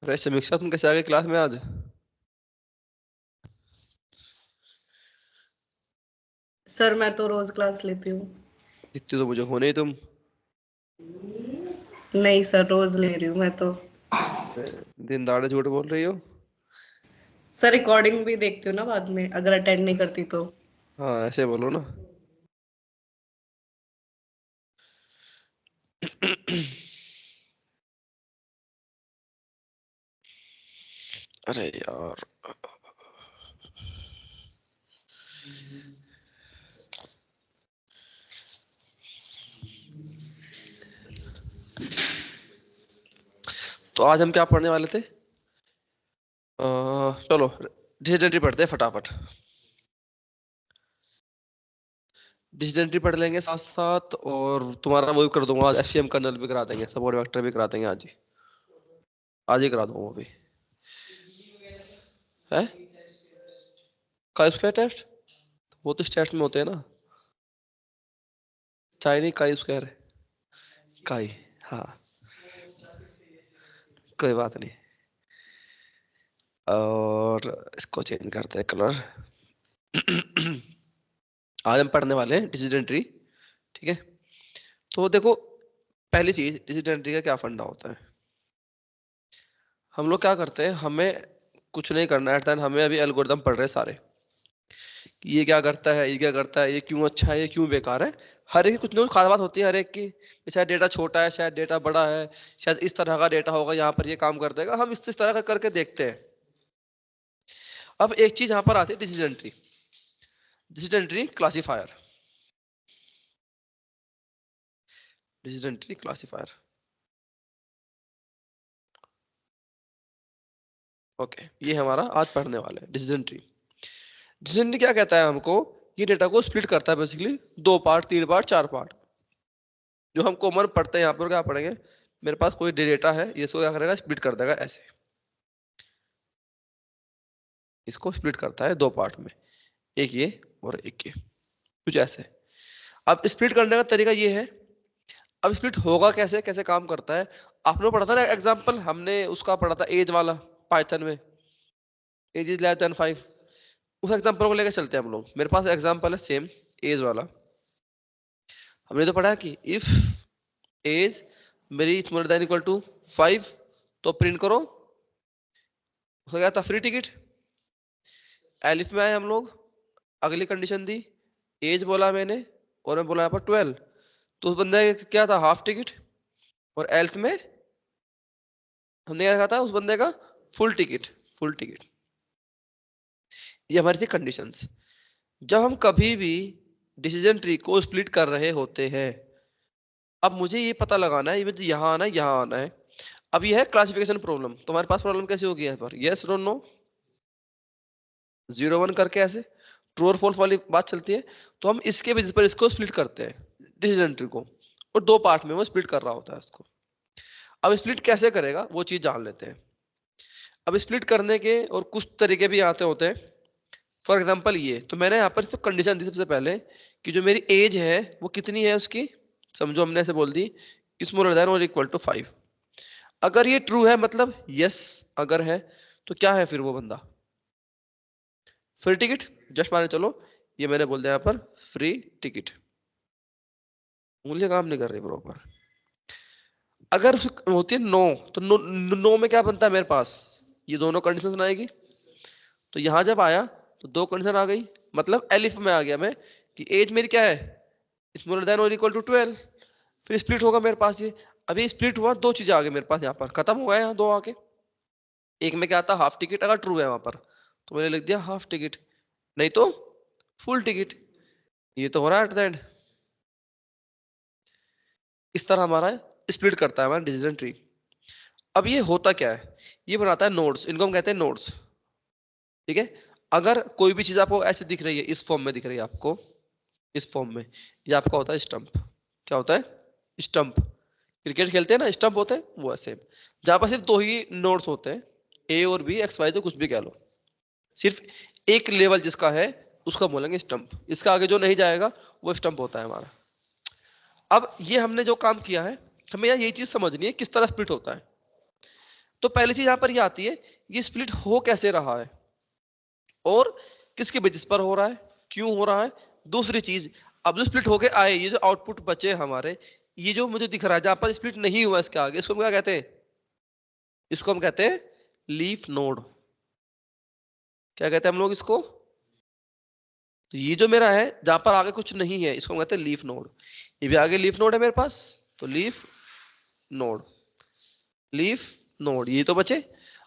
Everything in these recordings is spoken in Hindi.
अरे समीक्षा, तुम कैसे आ गए क्लास में आज? सर मैं तो रोज क्लास लेती हूँ। दिखती तो मुझे हो नहीं तुम। नहीं सर, रोज ले रही हूँ मैं तो। दिन दाड़े झूठ बोल रही हो। सर रिकॉर्डिंग भी देखती हूँ ना बाद में, अगर अटेंड नहीं करती तो। हाँ, ऐसे बोलो ना। अरे यार, तो आज हम क्या पढ़ने वाले थे? चलो डिसीजन ट्री पढ़ते हैं फटाफट। डिसीजन ट्री पढ़ लेंगे साथ साथ, और तुम्हारा वो भी कर दूंगा आज, एफसीएम कर्नल भी करा देंगे, सपोर्ट वेक्टर भी करा देंगे आज ही करा दूंगा वो भी। है का स्क्वायर टेस्ट? वो तो स्टेट्स में होते हैं ना। चाइनीज काई स्क्वायर है। काई। हाँ, कोई बात नहीं। और इसको चेंज करते हैं कलर। आज हम पढ़ने वाले हैं डिसीजन ट्री। ठीक है, तो देखो, पहली चीज डिसीजन ट्री का क्या फंडा होता है। हम लोग क्या करते हैं, हमें कुछ नहीं करना है, हमें अभी एल्गोरिदम पढ़ रहे हैं सारे कि ये क्या करता है, ये क्या करता है, ये क्यों अच्छा है, ये क्यों बेकार है। हर एक की कुछ ना कुछ खास बात होती है हर एक की, कि शायद डेटा छोटा है, शायद डेटा बड़ा है, शायद इस तरह का डेटा होगा यहाँ पर ये काम कर देगा, हम इस तरह का करके देखते हैं। अब एक चीज यहाँ पर आती है decision tree. Decision tree classifier. Decision tree classifier. Okay, ये हमारा आज पढ़ने वाला है डिसीजन ट्री। डिसीजन ट्री क्या कहता है हमको? ये डेटा को स्प्लिट करता है बेसिकली दो पार्ट, तीन पार्ट, चार पार्ट। जो हम कॉमन पढ़ते हैं यहाँ पर क्या पढ़ेंगे, मेरे पास कोई डेटा है, ये इसको क्या करेगा, स्प्लिट कर देगा ऐसे। इसको स्प्लिट करता है दो पार्ट में, एक ये और एक ये, कुछ ऐसे। अब स्प्लिट करने का तरीका ये है। अब स्प्लिट होगा कैसे, कैसे काम करता है? आपने पढ़ा था ना एग्जांपल, हमने उसका पढ़ा था एज वाला, पाइथन में, एज इज लेस देन 5। उस एग्जांपल को लेकर चलते हैं हम लोग। मेरे पास एग्जांपल है सेम एज वाला। हमने तो पढ़ा कि इफ एज मेरी स्मॉलर देन इक्वल टू 5, तो प्रिंट करो, हो गया था फ्री टिकट। एलिफ में आए हम लोग, अगली कंडीशन दी, एज बोला मैंने और मैं बोला यहाँ पर 12, तो उस बंदे का क्या था, हाफ टिकट। और एल्थ में हमने क्या कहा था, उस बंदे का फुल टिकट। Full ticket. ये हमारी थी कंडीशंस। जब हम कभी भी डिसीजन ट्री को स्प्लिट कर रहे होते हैं, अब मुझे ये पता लगाना है, ये यहाँ आना है, यहाँ आना है। अब ये है क्लासिफिकेशन प्रॉब्लम। तुम्हारे पास प्रॉब्लम कैसे होगी यहाँ पर, यस और नो, 0 1 करके ऐसे ट्रू और फॉल्स वाली बात चलती है। तो हम इसके बेसिस पर इसको स्प्लिट करते हैं डिसीजन ट्री को, और दो पार्ट में वो स्प्लिट कर रहा होता है इसको। अब स्प्लिट कैसे करेगा वो चीज जान लेते हैं। अब स्प्लिट करने के और कुछ तरीके भी आते होते हैं। फॉर एग्जाम्पल ये, तो मैंने यहाँ पर तो कंडीशन दी सबसे पहले कि जो मेरी एज है वो कितनी है उसकी, समझो हमने ऐसे बोल दी, स्मॉलर देन और इक्वल टू 5। अगर ये ट्रू है मतलब यस, अगर है तो क्या है फिर वो बंदा, फ्री टिकट। जस्ट माने चलो, ये मैंने बोल दिया यहाँ पर फ्री टिकट, मूल्य काम नहीं कर रही प्रॉपर। अगर होती है नो, तो नो, नो में क्या बनता है मेरे पास, ये दोनों कंडीशन आएगी। तो यहां जब आया तो दो कंडीशन आ गई, मतलब एलिफ में आ गया मैं कि एज मेरी क्या है, स्मॉलर देन और इक्वल टू 12। फिर स्प्लिट होगा मेरे पास ये। अभी स्प्लिट हुआ, दो चीजें आ गई मेरे पास, यहाँ पर खत्म हो गया, यहाँ दो आके। एक में क्या आता, हाफ टिकट, अगर ट्रू है वहां पर तो मैंने लिख दिया हाफ टिकट, नहीं तो फुल टिकट। ये तो हो रहा है एट द एंड। इस तरह हमारा स्प्लिट करता है हमारा डिसीजन ट्री। अब ये होता क्या है, ये बनाता है नोड्स, इनको हम कहते हैं नोड्स। ठीक है, अगर कोई भी चीज आपको ऐसे दिख रही है, इस फॉर्म में दिख रही है आपको, इस फॉर्म में, ये आपका होता है स्टंप। क्या होता है, स्टंप। क्रिकेट खेलते हैं ना, स्टंप होते हैं वो ऐसे, जहां पर सिर्फ दो ही नोड्स होते हैं, ए और बी, एक्स वाई, तो कुछ भी कह लो, सिर्फ एक लेवल जिसका है उसका बोलेंगे स्टंप। इसका आगे जो नहीं जाएगा वो स्टंप होता है हमारा। अब ये हमने जो काम किया है, हमें यहाँ ये चीज समझनी है किस तरह स्प्लिट होता है। तो पहली चीज यहाँ पर ये आती है, ये स्प्लिट हो कैसे रहा है और किसके बेसिस पर हो रहा है, क्यों हो रहा है। दूसरी चीज, अब जो स्प्लिट होके आए, ये जो आउटपुट बचे हमारे, ये जो मुझे दिख रहा है जहां पर स्प्लिट नहीं हुआ इसके आगे, इसको हम क्या कहते हैं, इसको हम कहते हैं लीफ नोड। क्या कहते हैं हम लोग इसको, तो ये जो मेरा है जहां पर आगे कुछ नहीं है, इसको हम कहते हैं लीफ नोड। ये भी आगे लीफ नोड है मेरे पास, तो लीफ नोड, लीफ नोड ये तो बचे।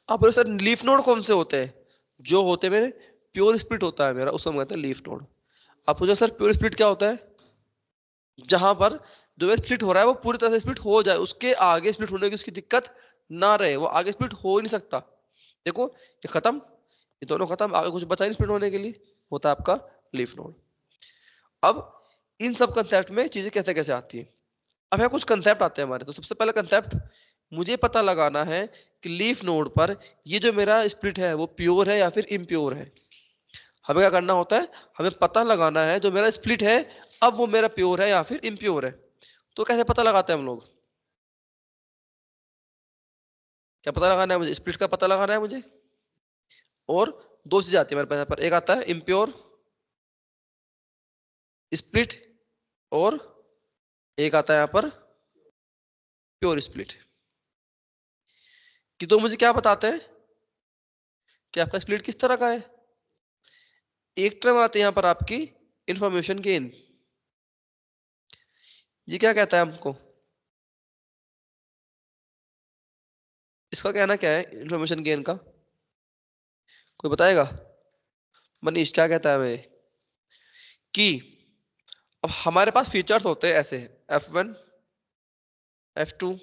अब बोलो सर लीफ नोड कौन से होते हैं, जो होते हैं मेरे प्योर स्प्लिट होता है मेरा, उसको हम कहते हैं लीफ नोड। अब पूछो सर प्योर स्प्लिट क्या होता है, जहां पर जो मेरा स्प्लिट हो रहा है वो पूरी तरह से स्प्लिट हो जाए, उसके आगे स्प्लिट होने की उसकी दिक्कत ना रहे, वो आगे स्प्लिट हो ही नहीं सकता। देखो ये खत्म, ये दोनों खत्म, आगे कुछ बचा नहीं स्प्लिट होने के लिए, होता है आपका लीफ नोड। अब इन सब कंसेप्ट में चीजें कैसे कैसे आती है, अब यहाँ कुछ कंसेप्ट आते हैं हमारे। तो सबसे पहला कंसेप्ट मुझे पता लगाना है कि लीफ नोड पर ये जो मेरा स्प्लिट है वो प्योर है या फिर इम्प्योर है। हमें क्या करना होता है, हमें पता लगाना है जो मेरा स्प्लिट है अब वो मेरा प्योर है या फिर इम्प्योर है। तो कैसे पता लगाते हैं हम लोग, क्या पता लगाना है मुझे, स्प्लिट का पता लगाना है मुझे। और दो चीजें आती है मेरे पास यहाँ पर, एक आता है इम्प्योर स्प्लिट और एक आता है यहाँ पर प्योर स्प्लिट। कि तो मुझे क्या बताते हैं कि आपका स्प्लिट किस तरह का है। एक टर्म आती है यहाँ पर आपकी इंफॉर्मेशन गेन, ये क्या कहता है हमको, इसका कहना क्या है इंफॉर्मेशन गेन का, कोई बताएगा। मनीष क्या कहता है हमें कि अब हमारे पास फीचर्स होते हैं ऐसे, F1 F2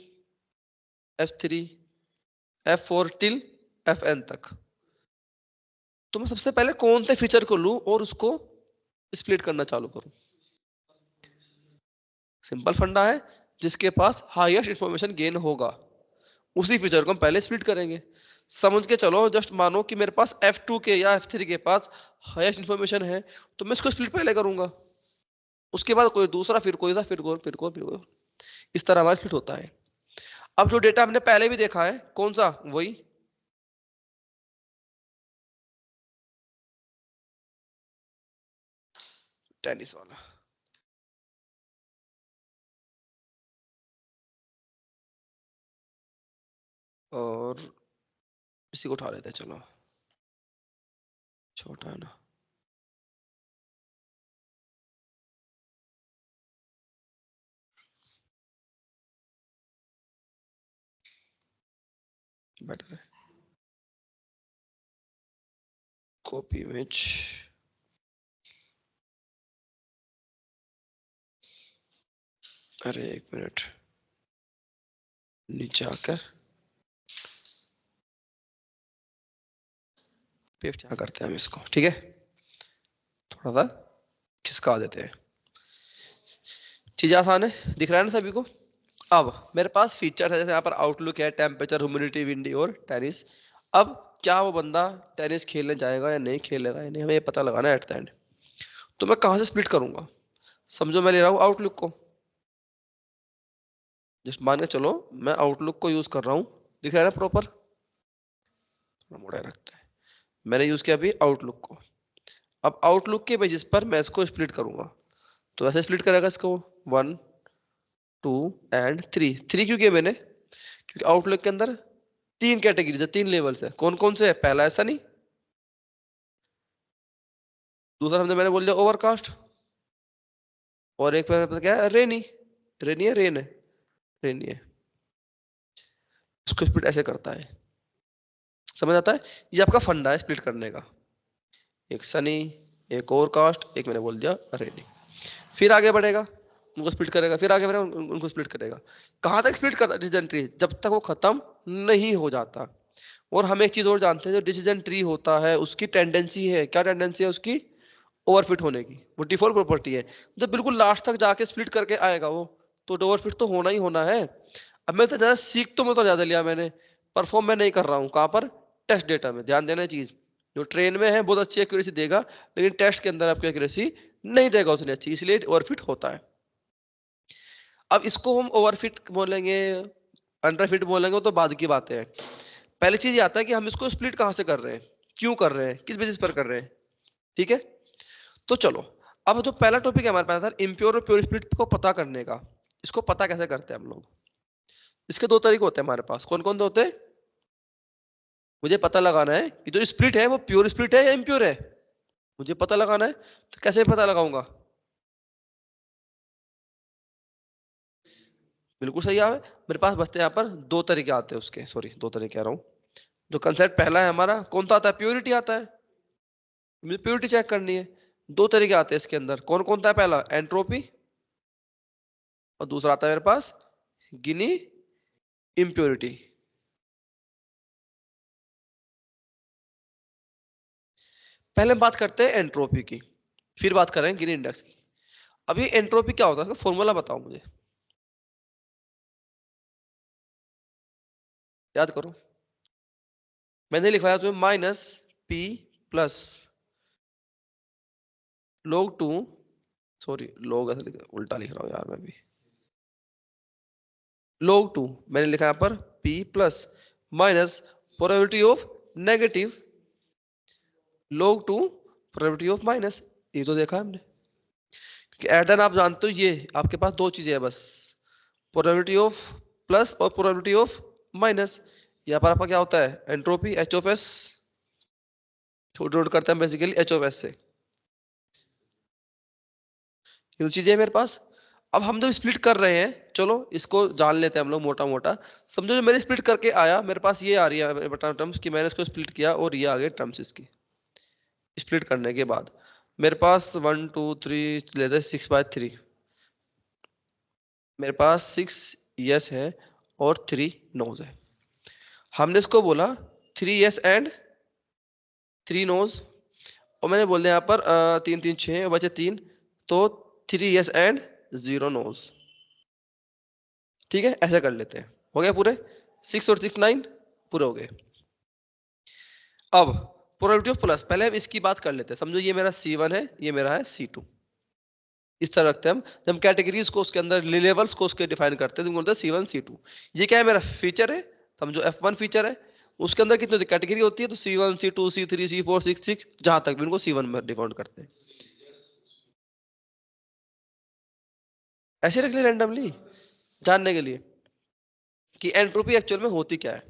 F3 F4 till Fn तक। तो मैं सबसे पहले कौन से फीचर को लूं और उसको स्प्लिट करना चालू करूं। सिंपल फंडा है, जिसके पास हाईएस्ट इंफॉर्मेशन गेन होगा उसी फीचर को हम पहले स्प्लिट करेंगे। समझ के चलो, जस्ट मानो कि मेरे पास F2 के या F3 के पास हाईएस्ट इंफॉर्मेशन है, तो मैं इसको स्प्लिट पहले करूंगा, उसके बाद कोई दूसरा, फिर कोई सा, फिर कोई, फिर कोई, फिर कोई। इस तरह हमारा स्प्लिट होता है। अब जो डेटा हमने पहले भी देखा है कौन सा, वही टेनिस वाला। और इसी को उठा लेते हैं, चलो छोटा है ना। बेटर है, कॉपी इमेज, अरे एक मिनट, नीचे आकर पेस्ट यहाँ करते हैं हम इसको, ठीक है, थोड़ा सा खिसका देते हैं। चीज आसान है, दिख रहा है ना सभी को। अब मेरे पास फीचर है, जैसे यहाँ पर आउटलुक है, टेम्परेचर, ह्यूमिडिटी, विंडी और टेनिस। अब क्या वो बंदा टेनिस खेलने जाएगा या नहीं खेलेगा या नहीं, हमें ये पता लगाना है एट द एंड। तो मैं कहाँ से स्प्लिट करूंगा, समझो मैं ले रहा हूँ आउटलुक को, जस्ट मान के चलो मैं आउटलुक को यूज कर रहा हूँ, दिख रहा है ना प्रॉपर, मोड़ा रखते हैं। मैंने यूज किया अभी आउटलुक को। अब आउटलुक के बेसिस पर मैं इसको स्प्लिट करूंगा, तो ऐसे स्प्लिट करेगा इसको 1 2 एंड 3। 3 क्यों किया मैंने, क्योंकि आउटलुक के अंदर 3 कैटेगरीज है, 3 लेवल्स है। कौन कौन से है, पहला है सनी, दूसरा समझे मैंने बोल दिया ओवरकास्ट, और एक पे क्या है, रेनी। रेनी है, रेन है, रेनी है। इसको स्प्लिट ऐसे करता है, समझ आता है। ये आपका फंडा है स्प्लिट करने का, एक सनी, एक ओवरकास्ट, एक मैंने बोल दिया रेनी। फिर आगे बढ़ेगा, उनको स्प्लिट करेगा, फिर आगे बढ़ेगा, उनको स्प्लिट करेगा। कहां तक स्प्लिट करता है डिसीजन ट्री, जब तक वो खत्म नहीं हो जाता। और हम एक चीज और जानते हैं, जो डिसीजन ट्री होता है उसकी टेंडेंसी है, क्या टेंडेंसी है उसकी, ओवरफिट होने की, वो डिफॉल्ट प्रॉपर्टी है। जब बिल्कुल लास्ट तक जाके स्प्लिट करके आएगा वो, तो ओवरफिट तो होना ही होना है। अब मैं तो ज्यादा सीख तो मैं तो ज्यादा लिया मैंने, परफॉर्म मैं नहीं कर रहा हूँ, कहां पर, टेस्ट डेटा में। ध्यान देना चीज, जो ट्रेन में है बहुत अच्छी एक्यूरेसी देगा, लेकिन टेस्ट के अंदर आपकी एक्यूरेसी नहीं देगा उतनी अच्छी, इसलिए ओवरफिट होता है। अब इसको हम ओवरफिट बोलेंगे, अंडरफिट बोलेंगे, तो बाद की बातें हैं। पहली चीज ये आता है कि हम इसको स्प्लिट कहां से कर रहे हैं, क्यों कर रहे हैं, किस बेसिस पर कर रहे हैं। ठीक है, तो चलो अब जो पहला टॉपिक है हमारे पास था इम्प्योर और प्योर स्प्लिट को पता करने का। इसको पता कैसे करते हैं हम लोग। इसके दो तरीके होते हैं हमारे पास। कौन कौन से होते हैं? मुझे पता लगाना है कि जो स्प्लिट है वो प्योर स्प्लिट है या इम्प्योर है, मुझे पता लगाना है। तो कैसे पता लगाऊंगा? बिल्कुल सही है। मेरे पास बचते हैं यहाँ पर दो तरीके आते हैं उसके, सॉरी दो तरीके कह रहा हूँ। जो कंसेप्ट पहला है हमारा कौन सा आता है? प्योरिटी आता है। मुझे प्योरिटी चेक करनी है। दो तरीके आते हैं इसके अंदर। कौन कौन सा है? पहला एंट्रोपी, और दूसरा आता है मेरे पास गिनी इम्प्योरिटी। पहले हम बात करते हैं एंट्रोपी की, फिर बात करेंगे गिनी इंडेक्स की। अब ये एंट्रोपी क्या होता है, इसका फॉर्मूला बताओ मुझे, याद करो। मैंने लिखवाया तुम्हें minus p plus log 2, sorry log ऐसे उल्टा लिख रहा हूँ यार मैं भी। log 2 मैंने लिखा यहाँ पर p plus minus probability of negative log 2 probability of minus. ये तो देखा हमने कि एट देन आप जानते हो ये आपके पास दो चीजें है बस, प्रोबेबिलिटी ऑफ प्लस और प्रोबेबिलिटी ऑफ माइनस। यहाँ पर आपका क्या होता है? Entropy H of S, note करते हैं बेसिकली एच ऑफ एस से। ये दो चीजें है मेरे पास। अब हम जब स्प्लिट कर रहे हैं, चलो इसको जान लेते हैं हम लोग मोटा मोटा। समझो जो मैंने स्प्लिट करके आया मेरे पास ये आ रही है बटा टर्म्स की, मैंने इसको स्प्लिट किया और ये आ गए टर्म्स इसकी। स्प्लिट करने के बाद मेरे पास 1 2 3 लेते 6/3, मेरे पास 6 यस है और 3 नोज है। हमने इसको बोला 3 यस एंड 3 नोज, और मैंने बोल दिया यहाँ पर 3 3 6 बचे 3, तो 3 यस एंड 0 नोज। ठीक है, ऐसे कर लेते हैं। हो गया पूरे 6 और 6 9 पूरे हो गए। अब प्रोबेबिलिटी ऑफ प्लस, पहले हम इसकी बात कर लेते हैं। समझो ये मेरा C1 है, ये मेरा है C2। इस तरह रखते हैं हम। जब हम कैटेगरीज को उसके अंदर लेवल्स को उसके डिफाइन करते हैं तो बोलते हैं C1 C2। ये क्या है? मेरा फीचर है। समझो F1 फीचर है, उसके अंदर कितनी कैटेगरी होती है? तो C1 C2 C3 C4 C6, जहां तक भी उनको C1 में डिफाइन करते हैं। ऐसे रख ले रैंडमली जानने के लिए कि एंट्रोपी एक्चुअल में होती क्या है।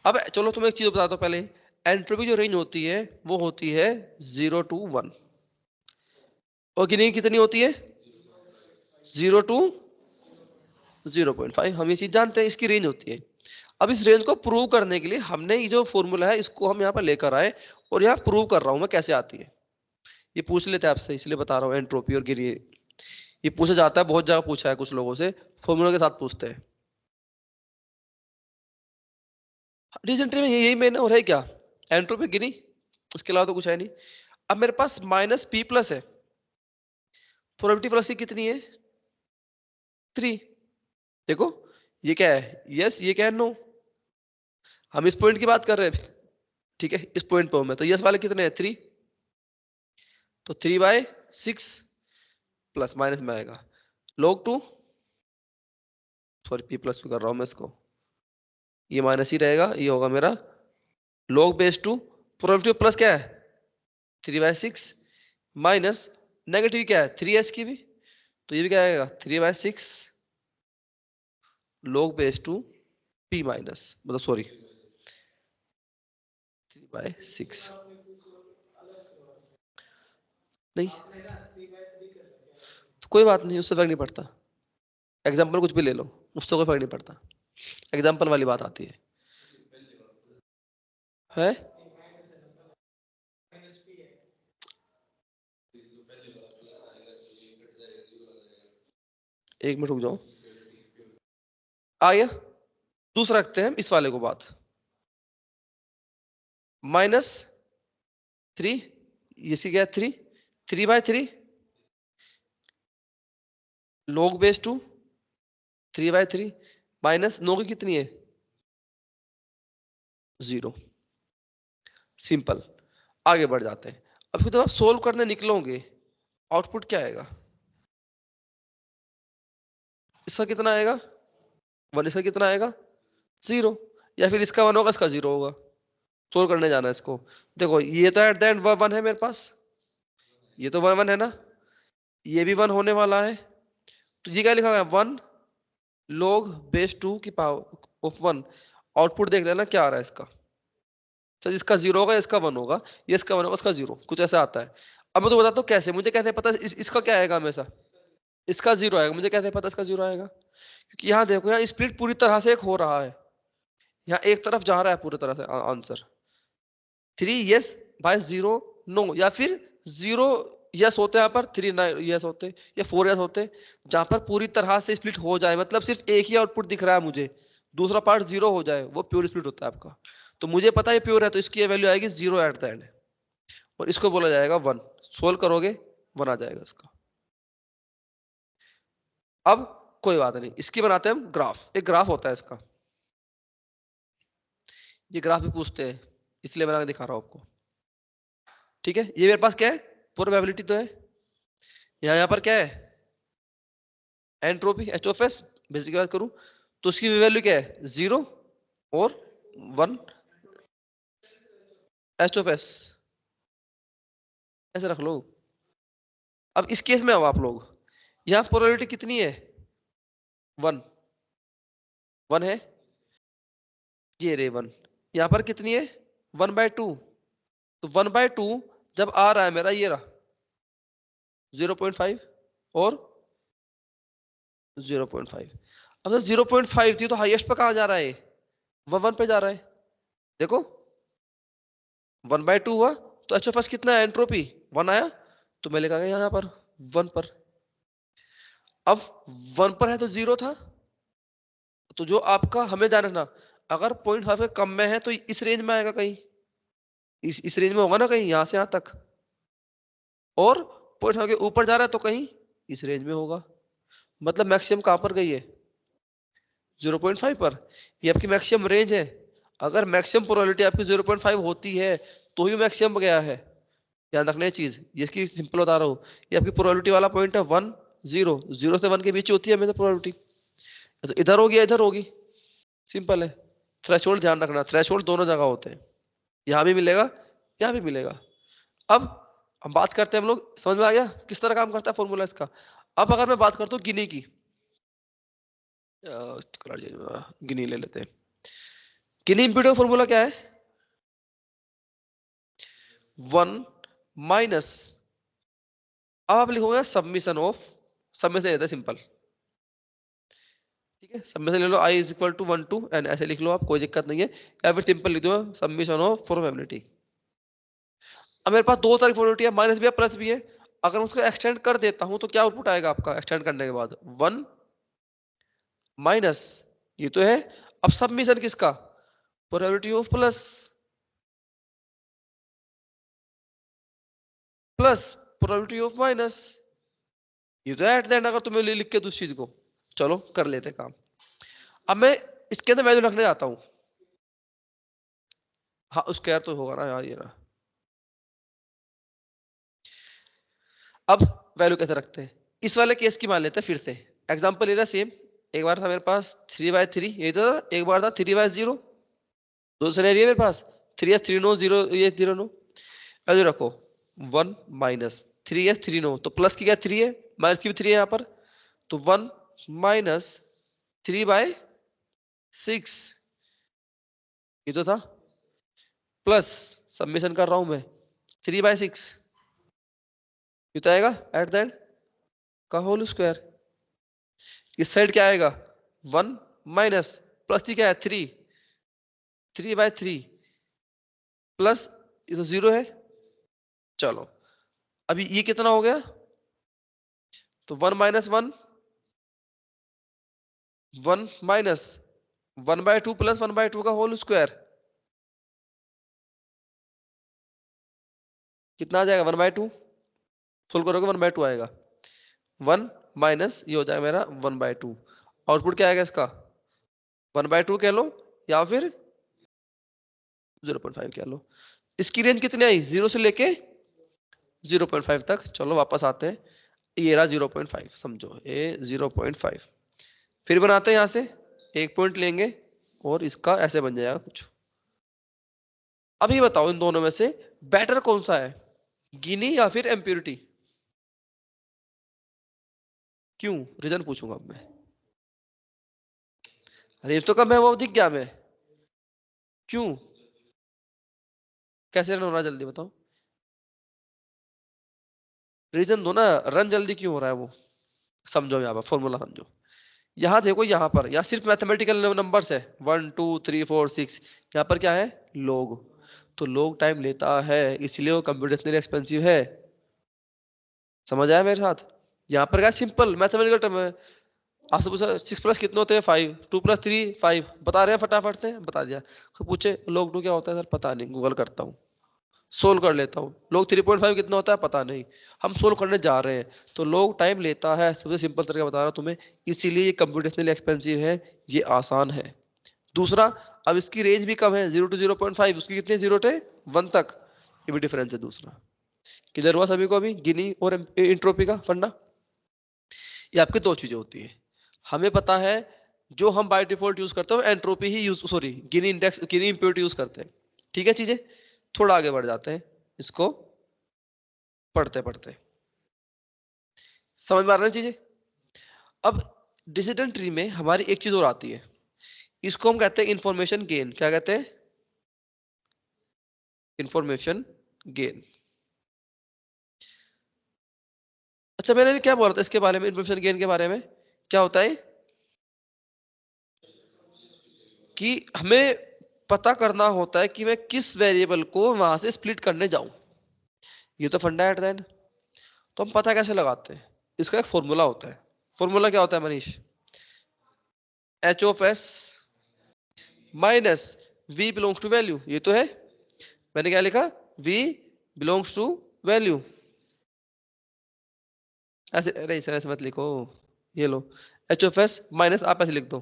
अब चलो तुम्हें एक चीज बताता हूं पहले। एंट्रोपी जो रेंज होती है वो होती है 0 to 1, और गिनी कितनी होती है? 0 to 0.5। हम ये चीज जानते हैं, इसकी रेंज होती है। अब इस रेंज को प्रूव करने के लिए हमने ये जो फॉर्मूला है इसको हम यहाँ पर लेकर आए, और यहाँ प्रूव कर रहा हूं मैं कैसे आती है। ये पूछ लेते हैं आपसे, इसलिए बता रहा हूँ एंट्रोपी और गिनी। ये पूछा जाता है, बहुत जगह पूछा है कुछ लोगों से, फॉर्मूला के साथ पूछते हैं। डिसेंट्री में यही मेन और है क्या? एंट्रोपी गिनी, इसके अलावा तो कुछ है नहीं। अब मेरे पास माइनस पी प्लस है, प्रोबेबिलिटी प्लस की कितनी है? 3। देखो ये क्या है? यस, ये क्या है? नो। हम इस पॉइंट की बात कर रहे हैं, ठीक है, इस पॉइंट पे हूं मैं, तो यस वाले कितने हैं? 3। तो 3/6 प्लस माइनस में आएगा log 2, सॉरी पी प्लस भी कर रहा हूं मैं इसको, ये माइनस ही रहेगा, ये होगा मेरा log बेस 2। प्रोबेबिलिटी प्लस क्या है? 3/6 माइनस नेगेटिव क्या है? 3s की भी, तो ये भी क्या आएगा? 3/6 log बेस 2 p माइनस, मतलब सॉरी 3/6 नहीं, तो कोई बात नहीं, उससे फर्क नहीं पड़ता। एग्जाम्पल कुछ भी ले लो, उससे कोई फर्क नहीं पड़ता। एग्जाम्पल वाली बात आती है? एक मिनट रुक जाओ, आ गया। दूसरा रखते हैं हम इस वाले को बात, -3, इसी क्या? 3 3/3 log बेस 2 3/3 माइनस 9 की कितनी है? 0। सिंपल। आगे बढ़ जाते हैं। अब जब आप सोल्व करने निकलोगे, आउटपुट क्या आएगा? इसका कितना आएगा? 1। इसका कितना आएगा? 0। या फिर इसका 1 होगा, इसका 0 होगा। सोल्व करने जाना है इसको। देखो ये तो एट द एंड 1 है मेरे पास, ये तो 1 है ना, ये भी 1 होने वाला है। तो ये क्या लिखा है, 1 log बेस 2 की पावर ऑफ 1। आउटपुट देख लेना क्या आ रहा है इसका। सर इसका 0 होगा, इसका 1 होगा, ये इसका 1 होगा, इसका 0, कुछ ऐसा आता है। अब मैं तो बताता हूँ कैसे, मुझे कैसे पता इसका क्या आएगा हमेशा, इसका 0 आएगा। मुझे कैसे पता इसका 0 आएगा, क्योंकि यहाँ देखो, यहाँ स्प्लिट पूरी तरह से एक हो रहा है, यहाँ एक तरफ जा रहा है पूरी तरह से आंसर। 3 यस बाय 0 नो, या फिर 0 यस होते हैं यहाँ पर, 3 यस होते या 4 यस होते, जहां पर पूरी तरह से स्प्लिट हो जाए, मतलब सिर्फ एक ही आउटपुट दिख रहा है मुझे, दूसरा पार्ट 0 हो जाए, वो प्योर स्प्लिट होता है आपका। तो मुझे पता है प्योर है, तो इसकी वैल्यू आएगी 0 एट द एंड, और इसको बोला जाएगा 1। सोल्व करोगे 1 आ जाएगा इसका। अब कोई बात नहीं, इसकी बनाते हैं हम ग्राफ। एक ग्राफ होता है इसका, ये ग्राफ भी पूछते हैं, इसलिए बना के दिखा रहा हूं आपको। ठीक है, ये मेरे पास क्या है, प्रोबेबिलिटी तो है, यहाँ पर क्या है, entropy H of S. Basic बात करूं तो उसकी वैल्यू क्या है, 0 और 1 एच ऑफ एस, ऐसे रख लो। अब इस केस में अब आप लोग, यहाँ प्रोबेबिलिटी कितनी है, 1 है, ये रे 1, यहाँ पर कितनी है 1/2, तो 1/2 जब आ रहा है मेरा, ये रहा 0.5 और 0.5। अब 0.5 थी तो हाईएस्ट पे कहाँ जा रहा है, 1 पे जा रहा है। देखो 1/2 हुआ तो एच ऑफ एस कितना है, एंट्रोपी 1 आया, तो मैं लिखा गया यहाँ पर 1 पर। अब 1 पर है तो 0 था, तो जो आपका हमें ध्यान रखना, अगर 0.5 के कम में है तो इस रेंज में आएगा कहीं, इस रेंज में होगा ना कहीं, यहां से यहां तक, और 0.5 के ऊपर जा रहा है तो कहीं इस रेंज में होगा। मतलब मैक्सिमम कहां पर गई है, 0.5 पर। ये आपकी मैक्सिमम रेंज है। अगर मैक्सिमम प्रोबेबिलिटी आपकी 0.5 होती है तो ही मैक्सिमम गया है, ध्यान रखना ये चीज, ये इसकी सिंपल बता रहा हूँ। ये आपकी प्रोबेबिलिटी वाला पॉइंट है 1 0, 0 से 1 के बीच होती है हमेशा प्रोबेबिलिटी, तो इधर होगी या इधर होगी, सिंपल है। थ्रेशोल्ड ध्यान रखना, थ्रेशोल्ड दोनों जगह होते हैं, यहाँ भी मिलेगा, यहाँ भी मिलेगा। अब हम बात करते हैं, हम लोग समझ में आ गया किस तरह काम करता है फॉर्मूला इसका। अब अगर मैं बात करता हूँ गिनी की, गिनी ले लेते हैं। गिनी इम्प्यूट का फॉर्मूला क्या है, 1 माइनस, अब आप लिखोगे सबमिशन ऑफ, सबमिशन रहता है सिंपल, ठीक है, सबमिशन ले लो, i is equal to 1 to n, ऐसे लिख लो आप, कोई दिक्कत नहीं है, या फिर सिंपल लिख दो सबमिशन ऑफ प्रोबेबिलिटी। अब मेरे पास दो तरह की प्रोबेबिलिटी है, माइनस भी है प्लस भी है। अगर मैं उसको एक्सटेंड कर देता हूं तो क्या आउटपुट आएगा आपका एक्सटेंड करने के बाद, 1 माइनस, ये तो है। अब सबमिशन किसका, probability of plus, plus probability of minus, ये तो है एट द एंड। अगर तुम्हें लिख के दूसरी चीज को, चलो कर लेते काम। अब मैं इसके अंदर वैल्यू रखने जाता हूं, हाँ उसका तो होगा ना यार, ये ना। अब वैल्यू कैसे रखते हैं, इस वाले केस की मान लेते हैं फिर से, एग्जांपल ले रहा सेम। एक बार था मेरे पास 3/3, ये तो एक बार था 3/0, दो सिनेरियो मेरे पास, 3s 3 नो 0 ये 0 नो। वैल्यू रखो 1 माइनस 3s 3 नो, तो प्लस की क्या 3 है, माइनस की भी 3 है यहाँ पर, तो 1 माइनस 3/6, ये तो था, प्लस सबमिशन कर रहा हूं मैं 3/6, ये तो आएगा एट द एंड का होल स्क्वायर। इस साइड क्या आएगा 1 माइनस, प्लस की क्या है 3/3 प्लस, ये तो 0 है। चलो अभी ये कितना हो गया, तो 1 माइनस 1, 1 माइनस 1/2 प्लस 1/2 का होल स्क्वायर, कितना आ जाएगा 1/2, फुल करोगे 1/2 आएगा। 1 माइनस ये हो जाएगा मेरा 1/2, आउटपुट क्या आएगा इसका 1/2 कह लो या फिर 0.5 कह लो। इसकी रेंज कितनी आई, 0 से लेके 0.5 तक। चलो वापस आते हैं, ये रहा 0.5, समझो ये 0.5। फिर बनाते हैं, यहां से एक पॉइंट लेंगे और इसका ऐसे बन जाएगा कुछ। अब ये बताओ इन दोनों में से बेटर कौन सा है, गिनी या फिर एम्प्योरिटी? क्यों, रीजन पूछूंगा अब मैं। रेंज तो कम है, वो दिख गया हमें। क्यों, कैसे रन हो रहा है जल्दी बताओ, रीजन दो ना, रन जल्दी क्यों हो रहा है वो। समझो यहाँ पर फॉर्मूला समझो। यहाँ देखो, यहाँ पर यहाँ सिर्फ मैथमेटिकल नंबर्स है, 1 2 3 4 6। यहाँ पर क्या है, लोग। तो लोग टाइम लेता है, इसलिए वो कंप्यूटेशनली एक्सपेंसिव है। समझ आया मेरे साथ? यहाँ पर क्या, सिंपल मैथमेटिकल टर्म है। आपसे पूछा 6 प्लस कितने होते हैं, 5, 2 प्लस 3 5, बता रहे हैं फटाफट से, बता दिया। तो पूछे लोग टू क्या होता है सर, पता नहीं, गूगल करता हूँ, सोल्व कर लेता हूँ। लोग 3.5 कितना होता है, पता नहीं, हम सोल्व करने जा रहे हैं। तो लोग टाइम लेता है, सबसे सिंपल तरीका बता रहा हूँ तुम्हें, इसीलिए ये कंप्यूटेशनली एक्सपेंसिव है, ये आसान है। दूसरा, अब इसकी रेंज भी कम है, 0 to 0.5, उसकी कितनी, 0 to 1 तक, ये भी डिफरेंस है दूसरा। क्लियर हुआ सभी को अभी गिनी और इंट्रोपी का फंडा? ये आपकी दो चीजें होती है। हमें पता है जो हम बाय डिफॉल्ट यूज करते हैं एंट्रोपी ही यूज, सॉरी गिनी इंडेक्स, गिनी इंप्योरिटी यूज करते हैं। ठीक है चीजें, थोड़ा आगे बढ़ जाते हैं इसको पढ़ते पढ़ते, समझ में आ रहा है चीजें? अब डिसीजन ट्री में हमारी एक चीज और आती है, इसको हम कहते हैं इंफॉर्मेशन गेन। क्या कहते हैं, इंफॉर्मेशन गेन। अच्छा मैंने भी क्या बोला था इसके बारे में, इंफॉर्मेशन गेन के बारे में क्या होता है कि हमें पता करना होता है कि मैं किस वेरिएबल को वहां से स्प्लिट करने जाऊं। ये तो फंडा है एट द एंड। तो हम पता कैसे लगाते हैं, इसका एक फॉर्मूला होता है। फॉर्मूला क्या होता है Manish? H of S minus V belongs to value, ये तो है। मैंने क्या लिखा, वी बिलोंग्स टू वैल्यू। ऐसे, अरे ऐसे ऐसे मत लिखो, ये लो, एच ऑफ एस माइनस, आप ऐसे लिख दो,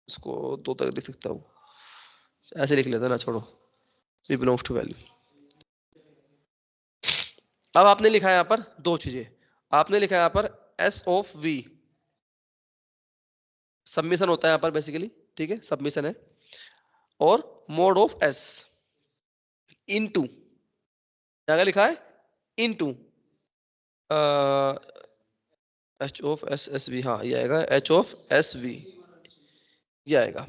इसको दो तक लिख सकता हूँ, ऐसे लिख लेता ना, छोड़ो, वी बिलोंग्स टू वैल्यू। अब आपने लिखा है यहाँ पर दो चीजें, आपने लिखा है यहाँ पर एस ऑफ वी, सबमिशन होता है यहाँ पर बेसिकली, ठीक है, सबमिशन है, और मोड ऑफ एस इनटू, क्या लिखा है, into H of S S V, हाँ ये आएगा एच ऑफ एस वी, ये आएगा।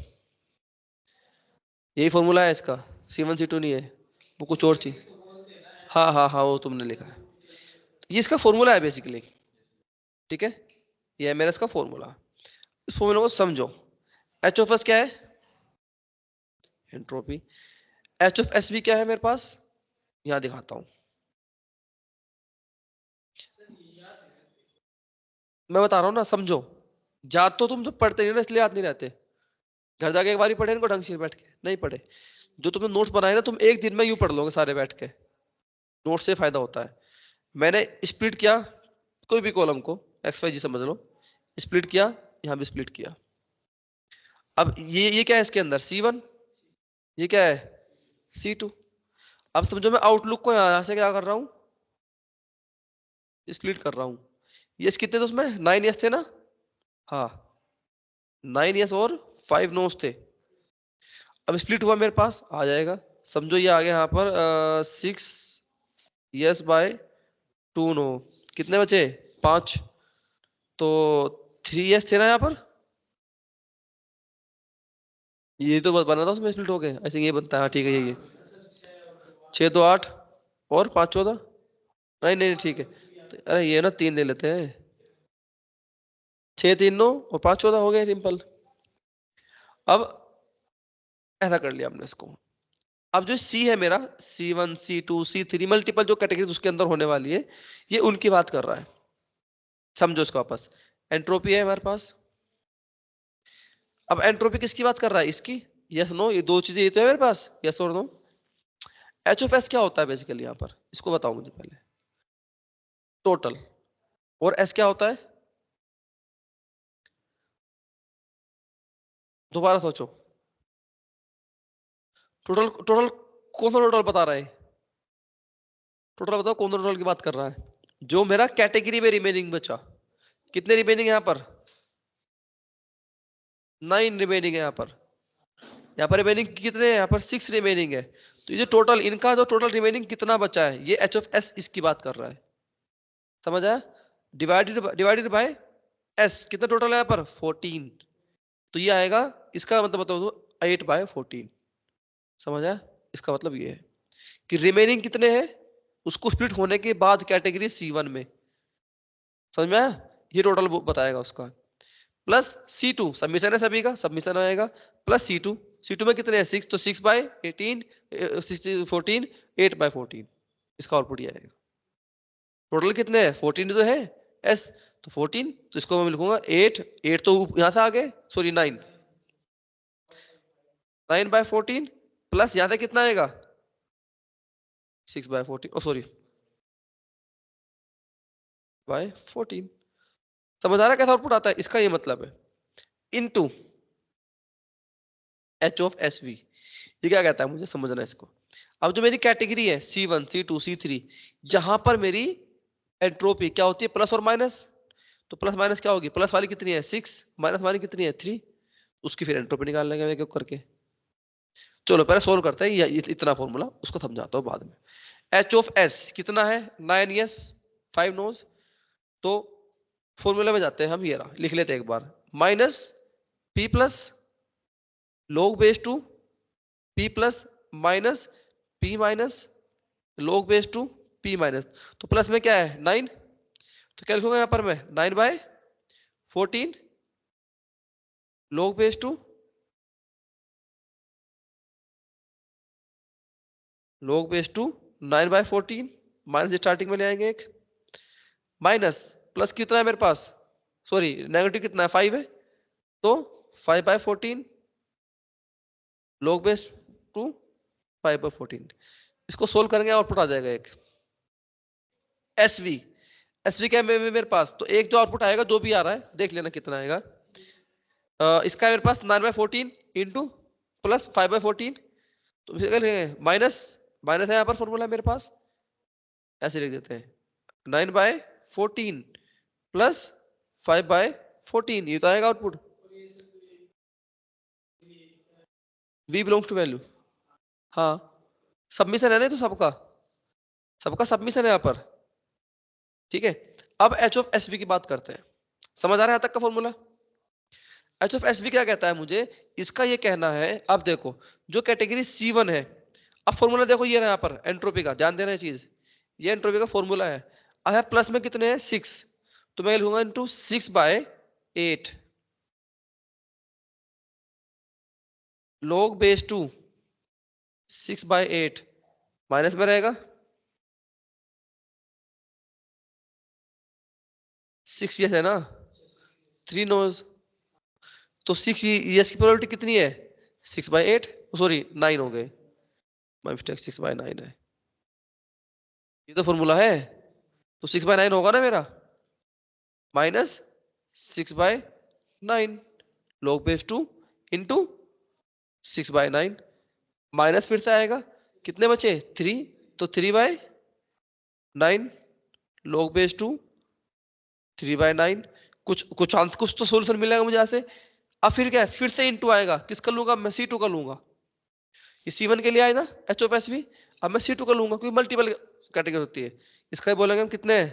यही फॉर्मूला है इसका, C1 C2 नहीं है, वो कुछ और चीज। हाँ हाँ हाँ, वो तुमने लिखा है, ये इसका फॉर्मूला है बेसिकली। ठीक है, ये है मेरा इसका फॉर्मूला। इस फॉर्मूला को समझो। एच ऑफ एस क्या है, entropy. H of S V क्या है मेरे पास, यहां दिखाता हूं, मैं बता रहा हूँ ना, समझो। याद तो तुम जब पढ़ते नहीं ना, इसलिए याद नहीं रहते। घर जाके एक बार ही पढ़े इनको ढंग से बैठ के, नहीं पढ़े, जो तुमने नोट्स बनाए ना, तुम एक दिन में यूं पढ़ लोगे सारे बैठ के। नोट से फायदा होता है। मैंने स्प्लिट किया कोई भी कॉलम को, एक्स वाई जी समझ लो, स्प्लिट किया, यहां भी स्प्लिट किया। अब ये क्या है इसके अंदर, C1, ये क्या है, C2। अब समझो मैं आउटलुक को यहां से क्या कर रहा हूं, स्प्लिट कर रहा हूं। ये कितने थे उसमें, 9 यस थे ना, हाँ 9 यस और 5 नोस थे। अब स्प्लिट हुआ मेरे पास, आ जाएगा, समझो ये आ गया यहाँ पर 6 यस बाय 2 नो, कितने बचे, 5। तो 3 यस थे ना यहाँ पर, ये तो बना था उसमें स्प्लिट हो गए, ऐसे ये बनता है, हाँ ठीक है, ये 6 2 8 और 5 14, नहीं नहीं ठीक है। तो, अरे ये ना 3 ले लेते हैं, 6 3 9 और 5 14 हो गए, सिंपल। अब ऐसा कर लिया हमने इसको। अब जो सी है मेरा, C1 C2 C3 मल्टीपल जो कैटेगरी उसके अंदर होने वाली है, ये उनकी बात कर रहा है। समझो इसको वापस, एंट्रोपी है हमारे पास। अब एंट्रोपी किसकी बात कर रहा है, इसकी, यस नो, ये दो चीजें ये तो है मेरे पास, यस और नो। एच ऑफ एस क्या होता है बेसिकली यहाँ पर, इसको बताओ मुझे पहले, टोटल। और एस क्या होता है, दोबारा सोचो, टोटल, टोटल कौन सा टोटल बता रहा है, टोटल बताओ कौन सा टोटल की बात कर रहा है, जो मेरा कैटेगरी में रिमेनिंग बचा, कितने रिमेनिंग यहाँ पर, 9 रिमेनिंग है यहाँ पर रिमेनिंग कितने हैं, यहाँ पर 6 रिमेनिंग है। तो ये जो टोटल इनका जो टोटल रिमेनिंग कितना बचा है, ये एच ऑफ एस इसकी बात कर रहा है, समझ आया? डिवाइडेड बाय एस, कितना टोटल है यहाँ पर 14, तो ये आएगा, इसका मतलब बताओ तो 8/14, समझ आया? इसका मतलब ये है कि रिमेनिंग कितने हैं उसको स्प्लिट होने के बाद कैटेगरी C1 में, समझ में आया? ये टोटल बताएगा उसका, प्लस C2 सबमिशन है, सभी का सबमिशन आएगा, प्लस C2 में कितने हैं 6, तो 6/18 14 8/14, इसका आउटपुट ये आएगा। टोटल कितने हैं 14 तो है एस, तो 14, तो इसको मैं लिखूंगा 8 तो यहां से आ गए, सॉरी 9/14 प्लस यहां से कितना आएगा 6/14, ओ सॉरी बाय 14, समझ आ रहा है कैसा आउटपुट आता है? इसका ये मतलब है into H of S V. ये क्या कहता है मुझे समझना है इसको। अब जो मेरी कैटेगरी है C1 C2 C3, जहां पर मेरी एंट्रोपी क्या होती है प्लस और माइनस, तो प्लस माइनस क्या होगी, प्लस वाली कितनी है 6, माइनस वाली कितनी है 3, उसकी फिर एंट्रोपी निकाल लेंगे एक एक करके। चलो पहले सोल्व करते हैं ये इतना फॉर्मूला, उसको समझाता हूँ बाद में। एच ऑफ एस कितना है 9 यस 5 नोज, तो फॉर्मूला में जाते हैं हम, ये रहा लिख लेते हैं एक बार, minus p plus log base 2 p plus minus p minus log base 2 p minus, तो प्लस में क्या है 9, तो क्या लिखूंगा यहाँ पर मैं 9/14 log base 2 log base 2 9/14, minus starting में ले आएंगे एक, माइनस प्लस कितना है मेरे पास, सॉरी नेगेटिव कितना है 5 है, तो 5/14 log बेस 2 5/14, इसको सोल्व करेंगे आउटपुट आ जाएगा एक एसवी। एसवी क्या है मेरे पास, तो एक जो आउटपुट आएगा जो भी आ रहा है देख लेना कितना आएगा, इसका मेरे पास 9/14 इंटू प्लस 5/14, तो माइनस माइनस है यहाँ पर फॉर्मूला मेरे पास, ऐसे लिख देते हैं 9/14 प्लस 5/14, ये तो आएगा output, v belongs to value, हाँ सबमिशन है ना, तो सबका सबका सबमिशन है यहाँ पर, ठीक है। अब एच ऑफ एस वी की बात करते हैं, समझ आ रहा है यहाँ तक का formula? H of S V क्या कहता है मुझे, इसका ये कहना है, अब देखो जो कैटेगरी C1 है, अब फॉर्मूला देखो ये रहा यहाँ पर एंट्रोपी का, ध्यान देना ये चीज, ये एंट्रोपी का फॉर्मूला है। अब प्लस में कितने हैं 6, तो मैं लिखूंगा इनटू 6/8 log बेस 2 6/8, माइनस में रहेगा 6 यस है ना, 3 नोज, तो 6 यस की प्रोबेबिलिटी कितनी है 6/8, सॉरी 9 हो गए, माय मिस्टेक 6/9 है, ये तो फॉर्मूला है, तो 6/9 होगा ना मेरा, minus 6/9 log base 2 into 6/9, minus फिर से आएगा, कितने बचे 3, तो 3/9 log बेस 2 3/9, कुछ तो सोल्यूशन मिलेगा मुझे यहाँ से। अब फिर क्या है, फिर से इंटू आएगा, किसका लूंगा मैं C2 का लूंगा, ये C1 के लिए आए ना एच ऑफ एस वी, अब मैं C2 का लूंगा क्योंकि मल्टीपल कैटेगरी होती है, इसका ही बोलेंगे हम कितने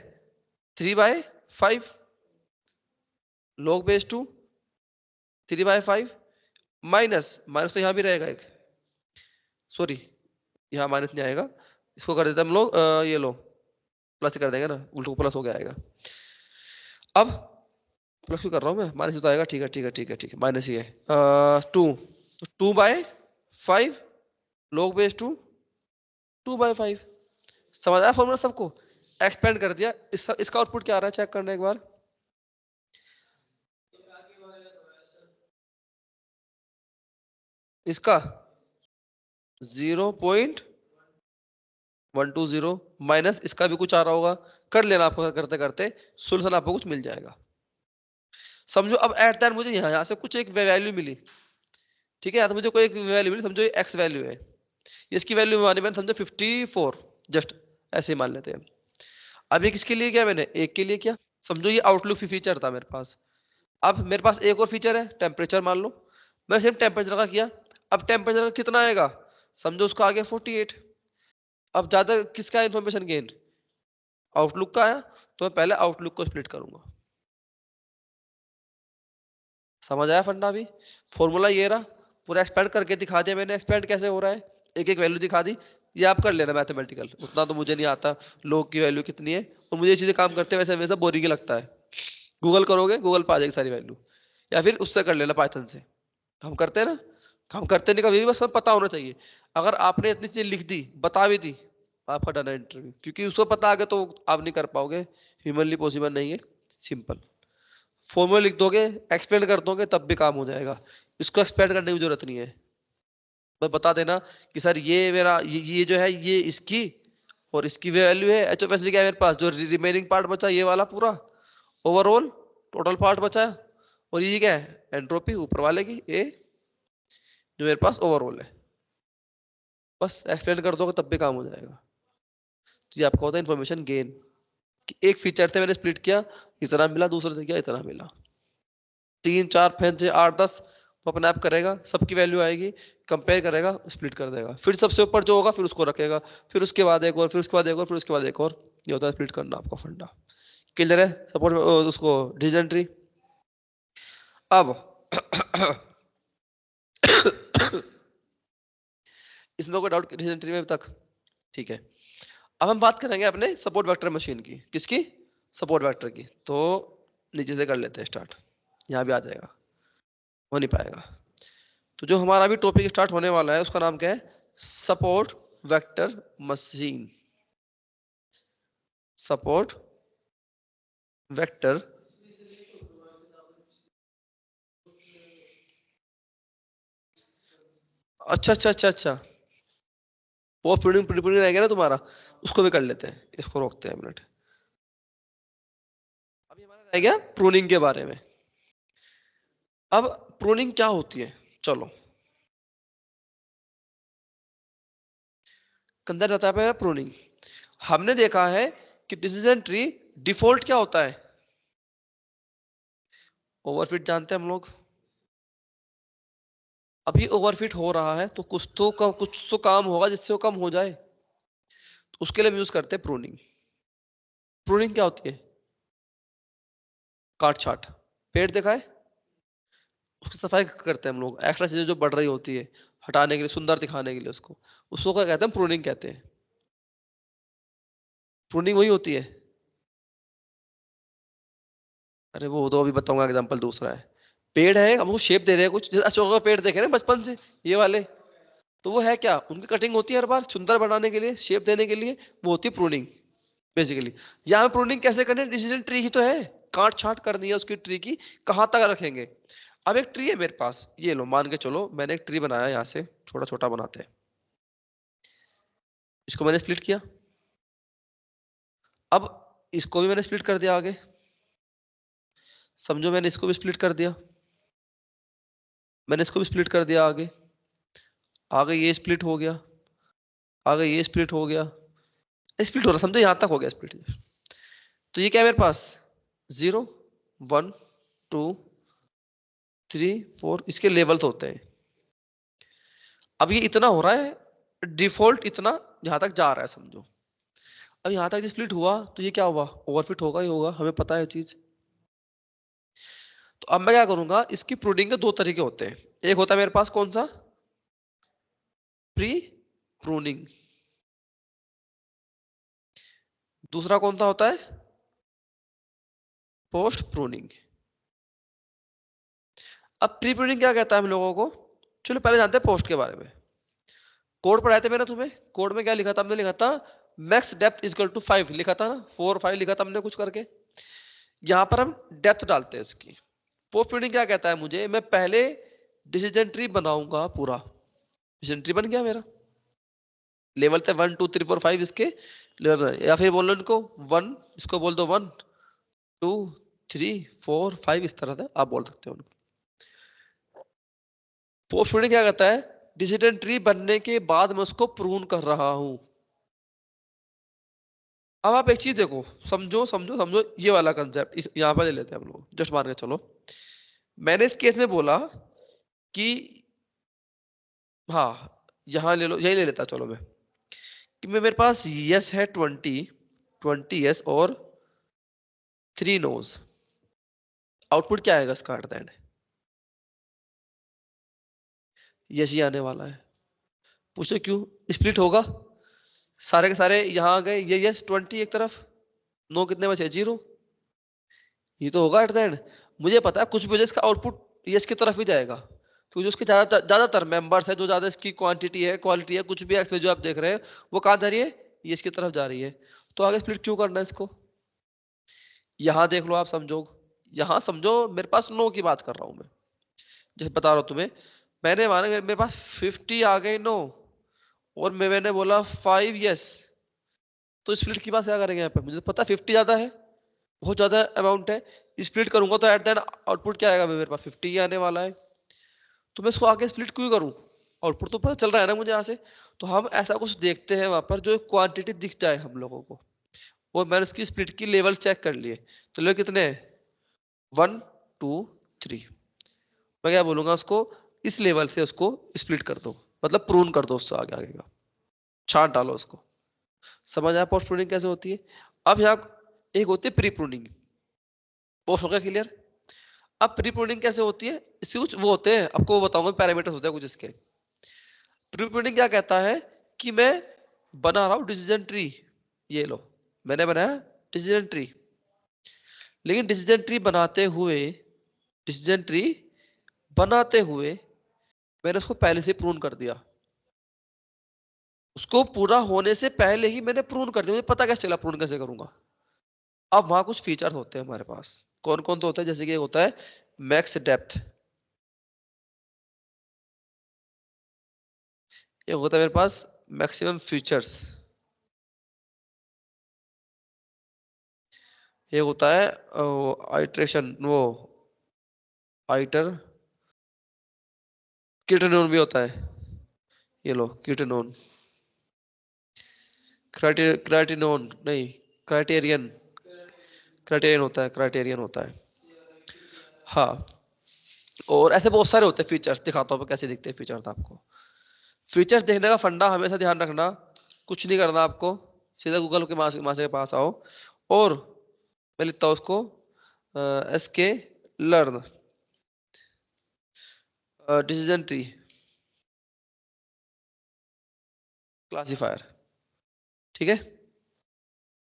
3/5 log बेस 2 3/5, माइनस माइनस तो यहाँ भी रहेगा एक, सॉरी यहाँ माइनस नहीं आएगा, इसको कर देते हम लोग ये लो प्लस कर देंगे ना, उल्टो प्लस हो गया आएगा। अब प्लस क्यों कर रहा हूँ मैं, माइनस तो आएगा, ठीक है ठीक है ठीक है ठीक है, माइनस ही है 2, तो 2/5 log बेस 2 2/5, समझ आया फॉर्मूला सबको, एक्सपेंड कर दिया, इसका आउटपुट क्या आ रहा है चेक करना एक बार, इसका 0.120 माइनस इसका भी कुछ आ रहा होगा, कर लेना आपको, करते करते सोल्यूशन आपको कुछ मिल जाएगा। समझो अब एट दैट मुझे यहाँ से कुछ एक वैल्यू मिली, ठीक है, या तो मुझे कोई एक वैल्यू मिली, समझो ये एक्स वैल्यू है, इसकी वैल्यू मानी मैंने समझो 54, जस्ट ऐसे ही मान लेते हैं। अब ये किसके लिए किया मैंने, एक के लिए किया, समझो ये आउटलुक फीचर था मेरे पास, अब मेरे पास एक और फीचर है टेम्परेचर, मान लो मैं सिर्फ टेम्परेचर का किया। अब टेम्परेचर कितना आएगा, समझो उसका आ गया 48। अब ज्यादा किसका इन्फॉर्मेशन गेन, आउटलुक का आया, तो मैं पहले आउटलुक को स्प्लिट करूंगा। समझ आया फंडा? भी फॉर्मूला ये रहा, पूरा एक्सपेंड करके दिखा दिया मैंने, एक्सपेंड कैसे हो रहा है, एक एक वैल्यू दिखा दी। ये आप कर लेना मैथमेटिकल, उतना तो मुझे नहीं आता लोग की वैल्यू कितनी है, और मुझे ये चीजें काम करते वैसे वैसा बोरिंग ही लगता है। गूगल करोगे, गूगल पे आ जाएगी सारी वैल्यू, या फिर उससे कर लेना पाइथन से। हम करते हैं ना, हम करते नहीं कभी भी, बस हमें पता होना चाहिए। अगर आपने इतनी चीज लिख दी, बता भी दी, आपका डन है इंटरव्यू, क्योंकि उसको पता आ गया तो आप नहीं कर पाओगे, ह्यूमनली पॉसिबल नहीं है। सिंपल फॉर्मूला लिख दोगे, एक्सप्लेन कर दोगे, तब भी काम हो जाएगा। इसको एक्सप्लेन करने की जरूरत नहीं है, बस बता देना कि सर ये मेरा ये जो है ये इसकी और इसकी वैल्यू है। एच ऑफ एस क्या है मेरे पास, जो रिमेनिंग पार्ट बचा ये वाला पूरा, ओवरऑल टोटल पार्ट बचा है, और ये क्या है एंट्रोपी ऊपर वाले की ए, जो मेरे पास ओवरऑल है। बस एक्सप्लेन कर दोगे तब भी काम हो जाएगा। तो ये आपका होता है इन्फॉर्मेशन गेन, कि एक फीचर से मैंने स्प्लिट किया, इतना मिला, दूसरे से किया इतना मिला। 3 4 5 6 8 10 वो अपने आप करेगा, सबकी वैल्यू आएगी, कंपेयर करेगा, स्प्लिट कर देगा, फिर सबसे ऊपर जो होगा फिर उसको रखेगा, फिर उसके बाद एक और, फिर उसके बाद एक और, फिर उसके बाद एक और। ये होता है स्प्लिट करना आपका फंडा। क्लियर है? सपोर्ट उसको डिसीजन ट्री। अब इसमें कोई डाउट डिसीजन ट्री में तक? ठीक है। अब हम बात करेंगे अपने सपोर्ट वेक्टर मशीन की। किसकी? सपोर्ट वेक्टर की। तो नीचे से कर लेते हैं स्टार्ट, यहाँ भी आ जाएगा, हो नहीं पाएगा। तो जो हमारा अभी टॉपिक स्टार्ट होने वाला है उसका नाम क्या है, support vector machine. Support vector अच्छा अच्छा अच्छा अच्छा, वो प्रूनिंग प्रूनिंग रहेगा ना तुम्हारा, उसको भी कर लेते हैं, इसको रोकते हैं मिनट। अभी हमारा रह गया प्रूनिंग के बारे में। अब प्रूनिंग क्या होती है, चलो अंदर रहता है मेरा प्रूनिंग। हमने देखा है कि डिसीजन ट्री डिफॉल्ट क्या होता है, ओवरफिट जानते हैं हम लोग। अभी ओवरफिट हो रहा है तो कुछ तो काम होगा जिससे वो कम हो जाए, तो उसके लिए हम यूज करते हैं प्रूनिंग। प्रूनिंग क्या होती है, काट छाट। पेड़ देखा है, उसकी सफाई करते हैं हम लोग, एक्स्ट्रा चीजें जो बढ़ रही होती है हटाने के लिए, सुंदर दिखाने के लिए, उसको उसको क्या कहते हैं, प्रूनिंग कहते हैं। प्रूनिंग वही होती है। अरे वो तो अभी बताऊंगा, एग्जांपल दूसरा है। पेड़ है, हमको शेप दे रहे हैं कुछ, जैसे अशोक का पेड़ देखे ना बचपन से, ये वाले, तो वो है क्या, उनकी कटिंग होती है हर बार सुंदर बनाने के लिए, शेप देने के लिए, वो होती है प्रूनिंग बेसिकली। यहाँ प्रूनिंग कैसे करनी है, डिसीजन ट्री ही तो है, काट छाट करनी है उसकी ट्री की, कहाँ तक रखेंगे। अब एक ट्री है मेरे पास, ये लो मान के चलो मैंने एक ट्री बनाया, यहाँ से छोटा छोटा बनाते हैं, इसको मैंने स्प्लिट किया। अब इसको भी मैंने स्प्लिट कर दिया आगे, समझो मैंने इसको भी स्प्लिट कर दिया, मैंने इसको भी स्प्लिट कर दिया आगे, आगे ये स्प्लिट हो गया, आगे ये स्प्लिट हो गया, स्प्लिट हो रहा, समझो यहां तक हो गया स्प्लिट। तो ये क्या है मेरे पास, 0 1 2 3 4, इसके लेवल्स होते हैं। अब ये इतना हो रहा है डिफॉल्ट, इतना यहां तक जा रहा है समझो। अब यहां तक स्प्लिट हुआ तो ये क्या हुआ, ओवरफिट होगा ही होगा, हमें पता है चीज। तो अब मैं क्या करूंगा, इसकी प्रूनिंग के दो तरीके होते हैं। एक होता है मेरे पास कौन सा, प्री प्रूनिंग, दूसरा कौन सा होता है, पोस्ट प्रूनिंग। अब प्री प्रूनिंग क्या कहता है हम लोगों को, चलो पहले जानते हैं पोस्ट के बारे में। कोड पढ़ाए थे मैंने तुम्हें, कोड में क्या लिखा था, हमने लिखा था मैक्स डेप्थ इक्वल टू 5 लिखा था ना, 4 5 लिखा था हमने कुछ करके। यहां पर हम डेप्थ डालते हैं इसकी। पोस्ट प्रूनिंग क्या कहता है, मुझे मैं पहले डिसीजन ट्री बनाऊंगा पूरा, डिसीजन ट्री बन गया मेरा, लेवल थे 1 2 3 4 5 इसके लेवल, या फिर बोल लो इनको 1, इसको बोल दो 1 2 3 4 5, इस तरह से आप बोल सकते हो। पोस्ट प्रूनिंग क्या कहता है, डिसीजन ट्री बनने के बाद मैं उसको प्रून कर रहा हूं। अब आप एक चीज देखो, समझो समझो समझो, ये वाला कंसेप्ट यहाँ पर ले लेते हैं हम लोग, जस्ट मान के चलो मैंने इस केस में बोला कि हाँ, यहाँ ले लो, यही ले लेता चलो मैं, कि मेरे पास यस है 20 यस और 3 नोज। आउटपुट क्या आएगा इसका at the end? Yes he आने वाला है। पूछो क्यों? स्प्लिट होगा, सारे के सारे यहाँ आ गए, ये यस 20 एक तरफ, नो कितने बचे? 0। ये तो होगा एट द एंड। मुझे पता है कुछ भी हो जाए इसका आउटपुट यस की तरफ ही जाएगा, क्योंकि उसके ज्यादातर मेंबर्स है, जो ज्यादा इसकी क्वांटिटी है, क्वालिटी है, कुछ भी एक्स जो आप देख रहे हैं वो कहाँ जा रही है? यस की तरफ जा रही है। तो आगे स्प्लिट क्यों करना है इसको? यहाँ देख लो, आप समझो, यहाँ समझो, मेरे पास नो की बात कर रहा हूँ मैं, जैसे बता रहा हूँ तुम्हें। मैंने माना मेरे पास 50 आ गए नो, और मैंने बोला 5 यस, तो स्प्लिट की बात क्या करेंगे यहाँ पे? मुझे पता है 50 ज्यादा है, बहुत ज्यादा अमाउंट है, स्प्लिट करूंगा तो एट द एंड आउटपुट क्या आएगा? मेरे पास 50 ही आने वाला है। तो मैं इसको आगे स्प्लिट क्यों करूं? आउटपुट तो पता चल रहा है ना मुझे यहाँ से। तो हम ऐसा कुछ देखते हैं वहां पर जो क्वांटिटी दिख जाए हम लोगों को, और मैंने उसकी स्प्लिट की लेवल चेक कर लिए। तो लेवल कितने हैं? 1 2 3। मैं क्या बोलूंगा उसको? इस लेवल से उसको स्प्लिट कर दो, मतलब प्रून कर दो उससे आगे आगे का, छांट डालो उसको। समझ आया पोस्ट प्रूनिंग कैसे होती है? अब यहाँ एक होती है प्री प्रूनिंग। पोस्ट हो गया क्लियर? अब प्री प्रूनिंग कैसे होती है? इसके कुछ वो होते हैं, आपको वो बताऊंगा, पैरामीटर्स होते हैं कुछ इसके। प्री प्रूनिंग क्या कहता है कि मैं बना रहा हूं डिसीजन ट्री, ये लो, मैंने बनाया डिसीजन ट्री, लेकिन डिसीजन ट्री बनाते हुए मैंने उसको पहले से प्रून कर दिया। उसको पूरा होने से पहले ही मैंने प्रून कर दिया, मुझे पता कैसे चला प्रून कैसे करूंगा। अब वहां कुछ फीचर्स होते हैं हमारे पास, कौन कौन तो होता है? जैसे कि होता है मैक्स डेप्थ, ये होता है मेरे पास मैक्सिमम फीचर्स, ये होता है आइट्रेशन, वो आइटर, किटनोन भी होता है, ये लो किटनोन, क्राइटेरियन नहीं, क्राइटेरियन, क्राइटेरियन होता है, क्राइटेरियन होता है। हाँ, और ऐसे बहुत सारे होते हैं फीचर्स, दिखाता हूँ कैसे दिखते हैं फीचर्स आपको। फीचर्स देखने का फंडा हमेशा ध्यान रखना, कुछ नहीं करना आपको, सीधा गूगल के मासे के पास आओ, और मैं लिखता हूँ उसको एस के लर्न डिसीजन ट्री क्लासिफायर, ठीक है।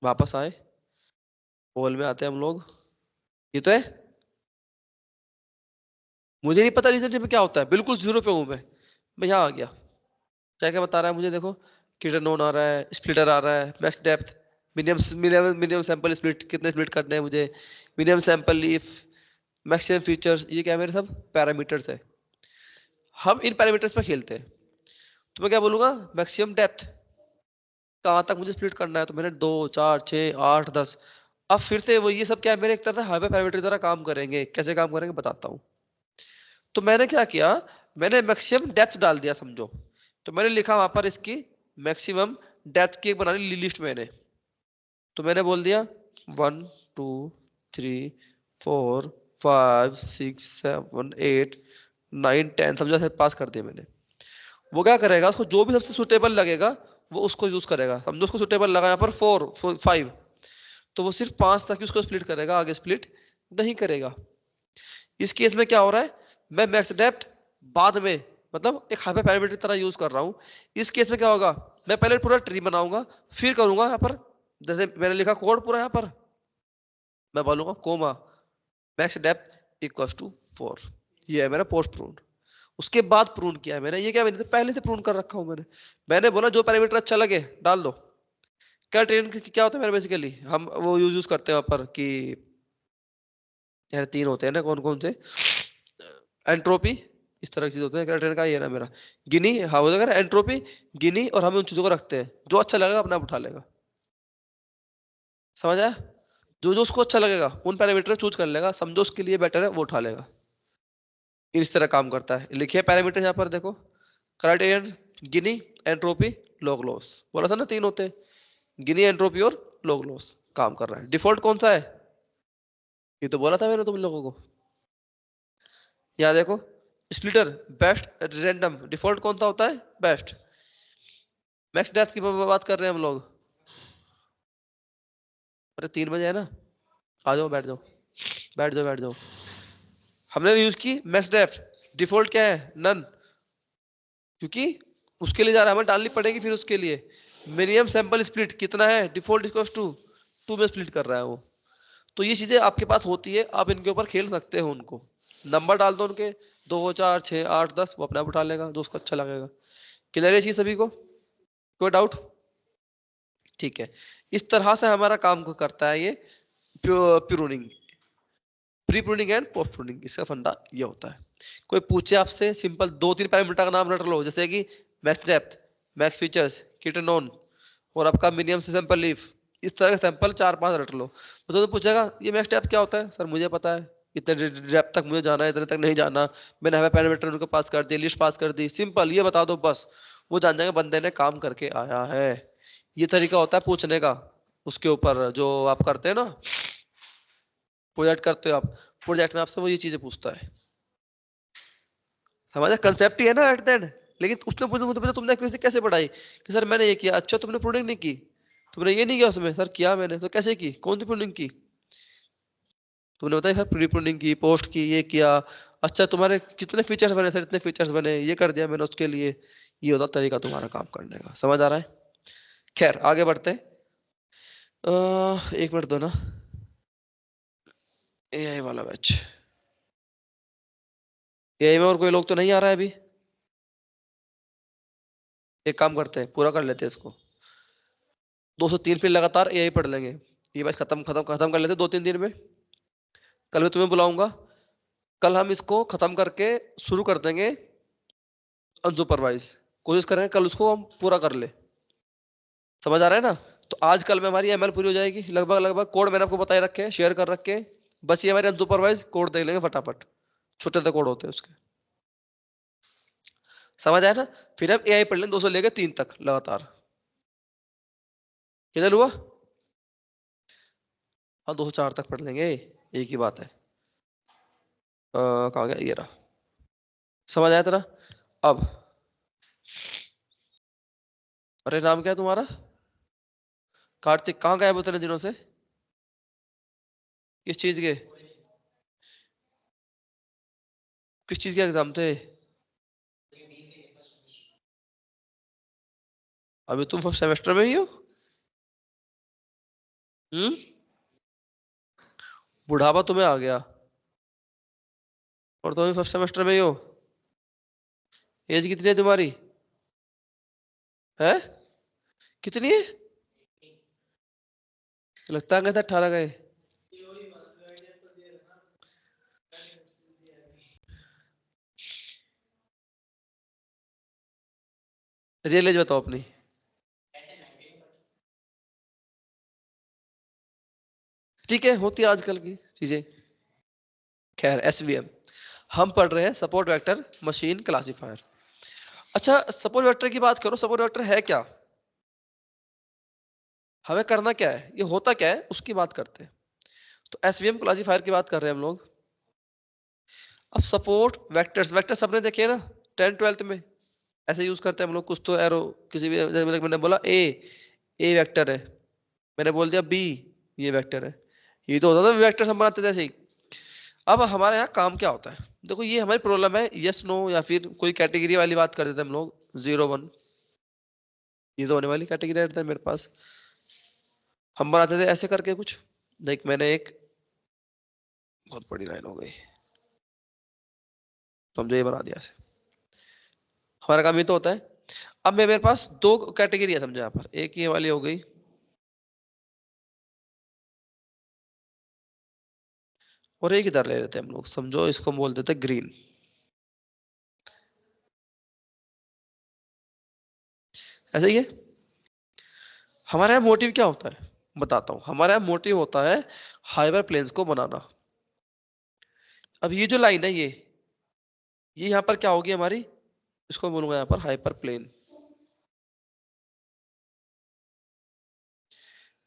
वापस आए, ओल में आते हैं हम लोग, ये तो है। मुझे नहीं पता डिसीजन ट्री में क्या होता है, बिल्कुल जीरो पे हूं मैं यहाँ आ गया। क्या क्या बता रहा है मुझे? देखो, कीटर नोन आ रहा है, स्प्लिटर आ रहा है, max depth, minimum sample split, कितने स्प्लिट करने हैं मुझे, minimum sample leaf, maximum features, ये क्या है? मेरे सब पैरामीटर्स है। हम इन पैरामीटर्स पर खेलते हैं। तो मैं क्या बोलूंगा? मैक्सिमम डेप्थ कहाँ तक मुझे स्प्लिट करना है? तो मैंने 2 4 6 8 10। अब फिर से वो ये सब क्या है, मेरे एक तरह से हाइपर पैरामीटर की तरह काम करेंगे। कैसे काम करेंगे बताता हूँ। तो मैंने क्या किया, मैंने मैक्सिमम डेप्थ डाल दिया समझो। तो मैंने लिखा वहां पर इसकी मैक्सिमम डेप्थ की एक बनानी लिस्ट मैंने। तो मैंने बोल दिया 1 2 3 4 5 6 7 8 9 10, समझो ऐसे पास कर दिया मैंने। वो क्या करेगा, उसको जो भी सबसे सुटेबल लगेगा वो उसको यूज करेगा। समझो उसको सुटेबल लगा यहाँ पर 5, तो वो सिर्फ 5 तक ही उसको स्प्लिट करेगा, आगे स्प्लिट नहीं करेगा। इस केस में क्या हो रहा है, मैं मैक्स डेप्थ बाद में, मतलब एक हाइपर पैरामीटर की तरह यूज कर रहा हूँ। इस केस में क्या होगा, मैं पहले पूरा ट्री बनाऊंगा, फिर करूंगा यहाँ पर, जैसे मैंने लिखा कोड पूरा यहाँ पर, मैं बोलूंगा comma max depth equals to 4। ये है मेरा पोस्ट प्रून। उसके बाद प्रून किया है मैंने, ये क्या, मैंने तो पहले से प्रून कर रखा हूं मैंने बोला जो पैरामीटर अच्छा लगे डाल दो। क्या ट्रेन क्या होता है मेरा बेसिकली, हम वो यूज करते हैं वहां पर कि यार 3 होते हैं ना, कौन कौन से, एंट्रोपी, इस तरह की चीज होते हैं। क्राइटेरियन का ये ना मेरा गिनी, हाँ वो अगर एंट्रोपी, गिनी, और हम उन चीजों को रखते हैं, जो अच्छा लगेगा अपने आप उठा लेगा। समझ आया? जो जो उसको अच्छा लगेगा उन पैरामीटर चूज कर लेगा, समझो उसके लिए बेटर है वो उठा लेगा। इस तरह काम करता है। लिखिए पैरामीटर यहाँ पर देखो, क्राइटेरियन, गिनी, एंट्रोपी, लॉग लॉस, बोला था ना 3 होते हैं, गिनी, एंट्रोपी और लॉग लॉस काम कर रहा है। डिफॉल्ट कौन सा है? ये तो बोला था मैंने तुम लोगों को। यहाँ देखो स्प्लिटर बेस्ट रैंडम डिफॉल्ट कौन सा होता है बेस्ट। मैक्स डेप्थ की बात कर रहे हैं हम लोग। अरे 3 बजे है ना, आ जाओ बैठ जाओ बैठ जाओ बैठ जाओ। हमने यूज की मैक्स डेप्थ, डिफॉल्ट क्या है नन, क्योंकि उसके लिए जा रहा है हमें डालनी पड़ेगी फिर उसके लिए। मिनिमम सैंपल स्प्लिट कितना है डिफॉल्ट इक्वल्स टू 2 में स्प्लिट कर रहा है वो। तो ये चीजें आपके पास होती है, आप इनके ऊपर खेल सकते हो। उनको नंबर डाल दो उनके 2 4 6 8 10, वो अपने आप उठा लेगा जो उसको अच्छा लगेगा। क्लियर है चीज सभी को, कोई डाउट? ठीक है, इस तरह से हमारा काम को करता है ये pruning, pre pruning and post pruning, इसका फंडा ये होता है। कोई पूछे आपसे सिंपल 2 3 पैरामीटर का नाम रट लो, जैसे कि मैक्स डेप्थ, मैक्स फीचर्स, किटनोन और आपका मिनिमम से सैंपल लीफ, इस तरह के सैंपल 4 5 रट लो। तो पूछेगा ये मैक्स डेप्थ क्या होता है, सर मुझे पता है इतने डेप्थ तक मुझे जाना है, इतने तक नहीं जाना, मैंने हमें पैरामीटर उनको पास कर दिया, लिस्ट पास कर दी, सिंपल ये बता दो बस। वो जान जाएंगे बंदे ने काम करके आया है। ये तरीका होता है पूछने का। उसके ऊपर जो आप करते हैं ना, प्रोजेक्ट करते हो आप, प्रोजेक्ट में आपसे वो ये चीजें पूछता है। हमारा कंसेप्ट ही है ना एट द एंड। लेकिन उसने मुझे मुझे पूछा तुमने कैसे कैसे पढ़ाई, कि सर मैंने ये किया। अच्छा तुमने प्रूनिंग नहीं की, तुमने ये नहीं किया उसमें, सर किया मैंने। तो कैसे की, कौन सी प्रूनिंग की, तुमने बताया सर प्री प्रूनिंग की, पोस्ट की, ये किया। अच्छा तुम्हारे कितने फीचर्स बने, सर इतने फीचर्स बने, ये कर दिया मैंने उसके लिए। ये होता तरीका तुम्हारा काम करने का, समझ आ रहा है? खैर आगे बढ़ते हैं। 1 मिनट दो ना, एआई वाला बैच। एआई में और कोई लोग तो नहीं आ रहा है अभी? एक काम करते हैं पूरा कर लेते हैं इसको, 203 फिर लगातार एआई पढ़ लेंगे। ये बैच खत्म खत्म खत्म कर लेते 2 3 दिन में। कल मैं तुम्हें बुलाऊंगा, कल हम इसको खत्म करके शुरू कर देंगे अनसुपरवाइज। कोशिश करेंगे कल उसको हम पूरा कर ले। समझ आ रहा है ना? तो आज कल में हमारी एमएल पूरी हो जाएगी लगभग लगभग। कोड मैंने आपको बताए रखे हैं, शेयर कर रखे हैं। बस ये हमारे अनसुपरवाइज कोड देख लेंगे फटाफट, छोटे छोटे कोड होते हैं उसके। समझ आया ना? फिर हम एआई पढ़ लेंगे 2 से लेकर 3 तक लगातार। क्लियर हुआ? हाँ 2 से 4 तक पढ़ लेंगे, एक ही बात है। कहाँ गया ये रहा। समझ आया तेरा? अब अरे नाम क्या है तुम्हारा? कार्तिक। कहाँ गए इतने दिनों से, किस चीज के, किस चीज के एग्जाम थे? अभी तुम फर्स्ट सेमेस्टर में ही हो? हम्म, बुढ़ापा तुम्हें आ गया और तुम भी फर्स्ट सेमेस्टर में ही हो। एज कितनी है तुम्हारी? है कितनी है? लगता है 18 गए। रियल एज बताओ अपनी। ठीक है, होती है आजकल की चीजें। खैर एसवीएम हम पढ़ रहे हैं, सपोर्ट वेक्टर मशीन क्लासिफायर। अच्छा सपोर्ट वेक्टर की बात करो, सपोर्ट वेक्टर है क्या, हमें करना क्या है, ये होता क्या है उसकी बात करते हैं। तो एसवीएम क्लासिफायर की बात कर रहे हैं हम लोग। अब सपोर्ट वेक्टर्स, वेक्टर्स सबने देखे हैं ना 10th 12th में, ऐसे यूज करते हैं हम लोग। कुछ तो एरो किसी भी, मैंने बोला ए वेक्टर है, मैंने बोल दिया बी ये वेक्टर है। ये तो होता था वेक्टर हम बनाते थे ऐसे ही। अब हमारे यहाँ काम क्या होता है, देखो ये हमारी प्रॉब्लम है, यस नो या फिर कोई कैटेगरी वाली बात कर देते हैं हम लोग, 0 1, ये तो होने वाली कैटेगरी रहता है मेरे पास। हम बनाते थे ऐसे करके कुछ, देख मैंने एक बहुत बड़ी लाइन हो गई, तो हमने ये बना दिया ऐसे। हमारा काम ये तो होता है। अब मैं मेरे पास 2 कैटेगरी है समझो यहाँ पर, एक ये वाली हो गई और एक इधर ले लेते हैं हम लोग, समझो इसको हम बोल देते हैं ग्रीन। ऐसा ही है। हमारा मोटिव क्या होता है बताता हूँ, हमारा मोटिव होता है हाइपर प्लेन्स को बनाना। अब ये जो लाइन है ये यहाँ पर क्या होगी हमारी, इसको बोलूंगा यहाँ पर हाइपर प्लेन,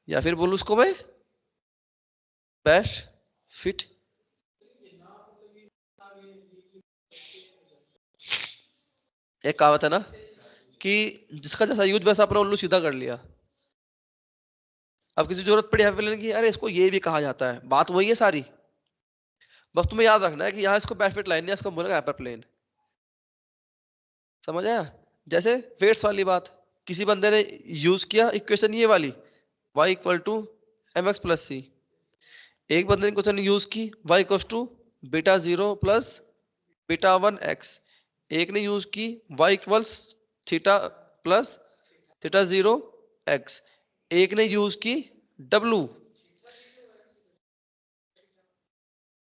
या फिर बोलूँ उसको मैं बेस्ट फिट एक कहावत है ना कि जिसका जैसा यूज वैसा अपना उल्लू सीधा कर लिया। अब किसी जरूरत पड़ी हाइपरप्लेन की, अरे इसको ये भी कहा जाता है, बात वही है सारी। बस तुम्हें याद रखना है कि यहाँ इसको बेनिफिट लाइन है, इसको बोलेगा हाइपरप्लेन। समझ आया? जैसे वेट्स वाली बात, किसी बंदे ने यूज किया इक्वेशन ये वाली, y equal to M x plus c. एक बंदे ने क्वेश्चन यूज की y equal to beta zero plus beta one x. एक ने यूज की y equals theta plus theta zero x. एक ने यूज की w,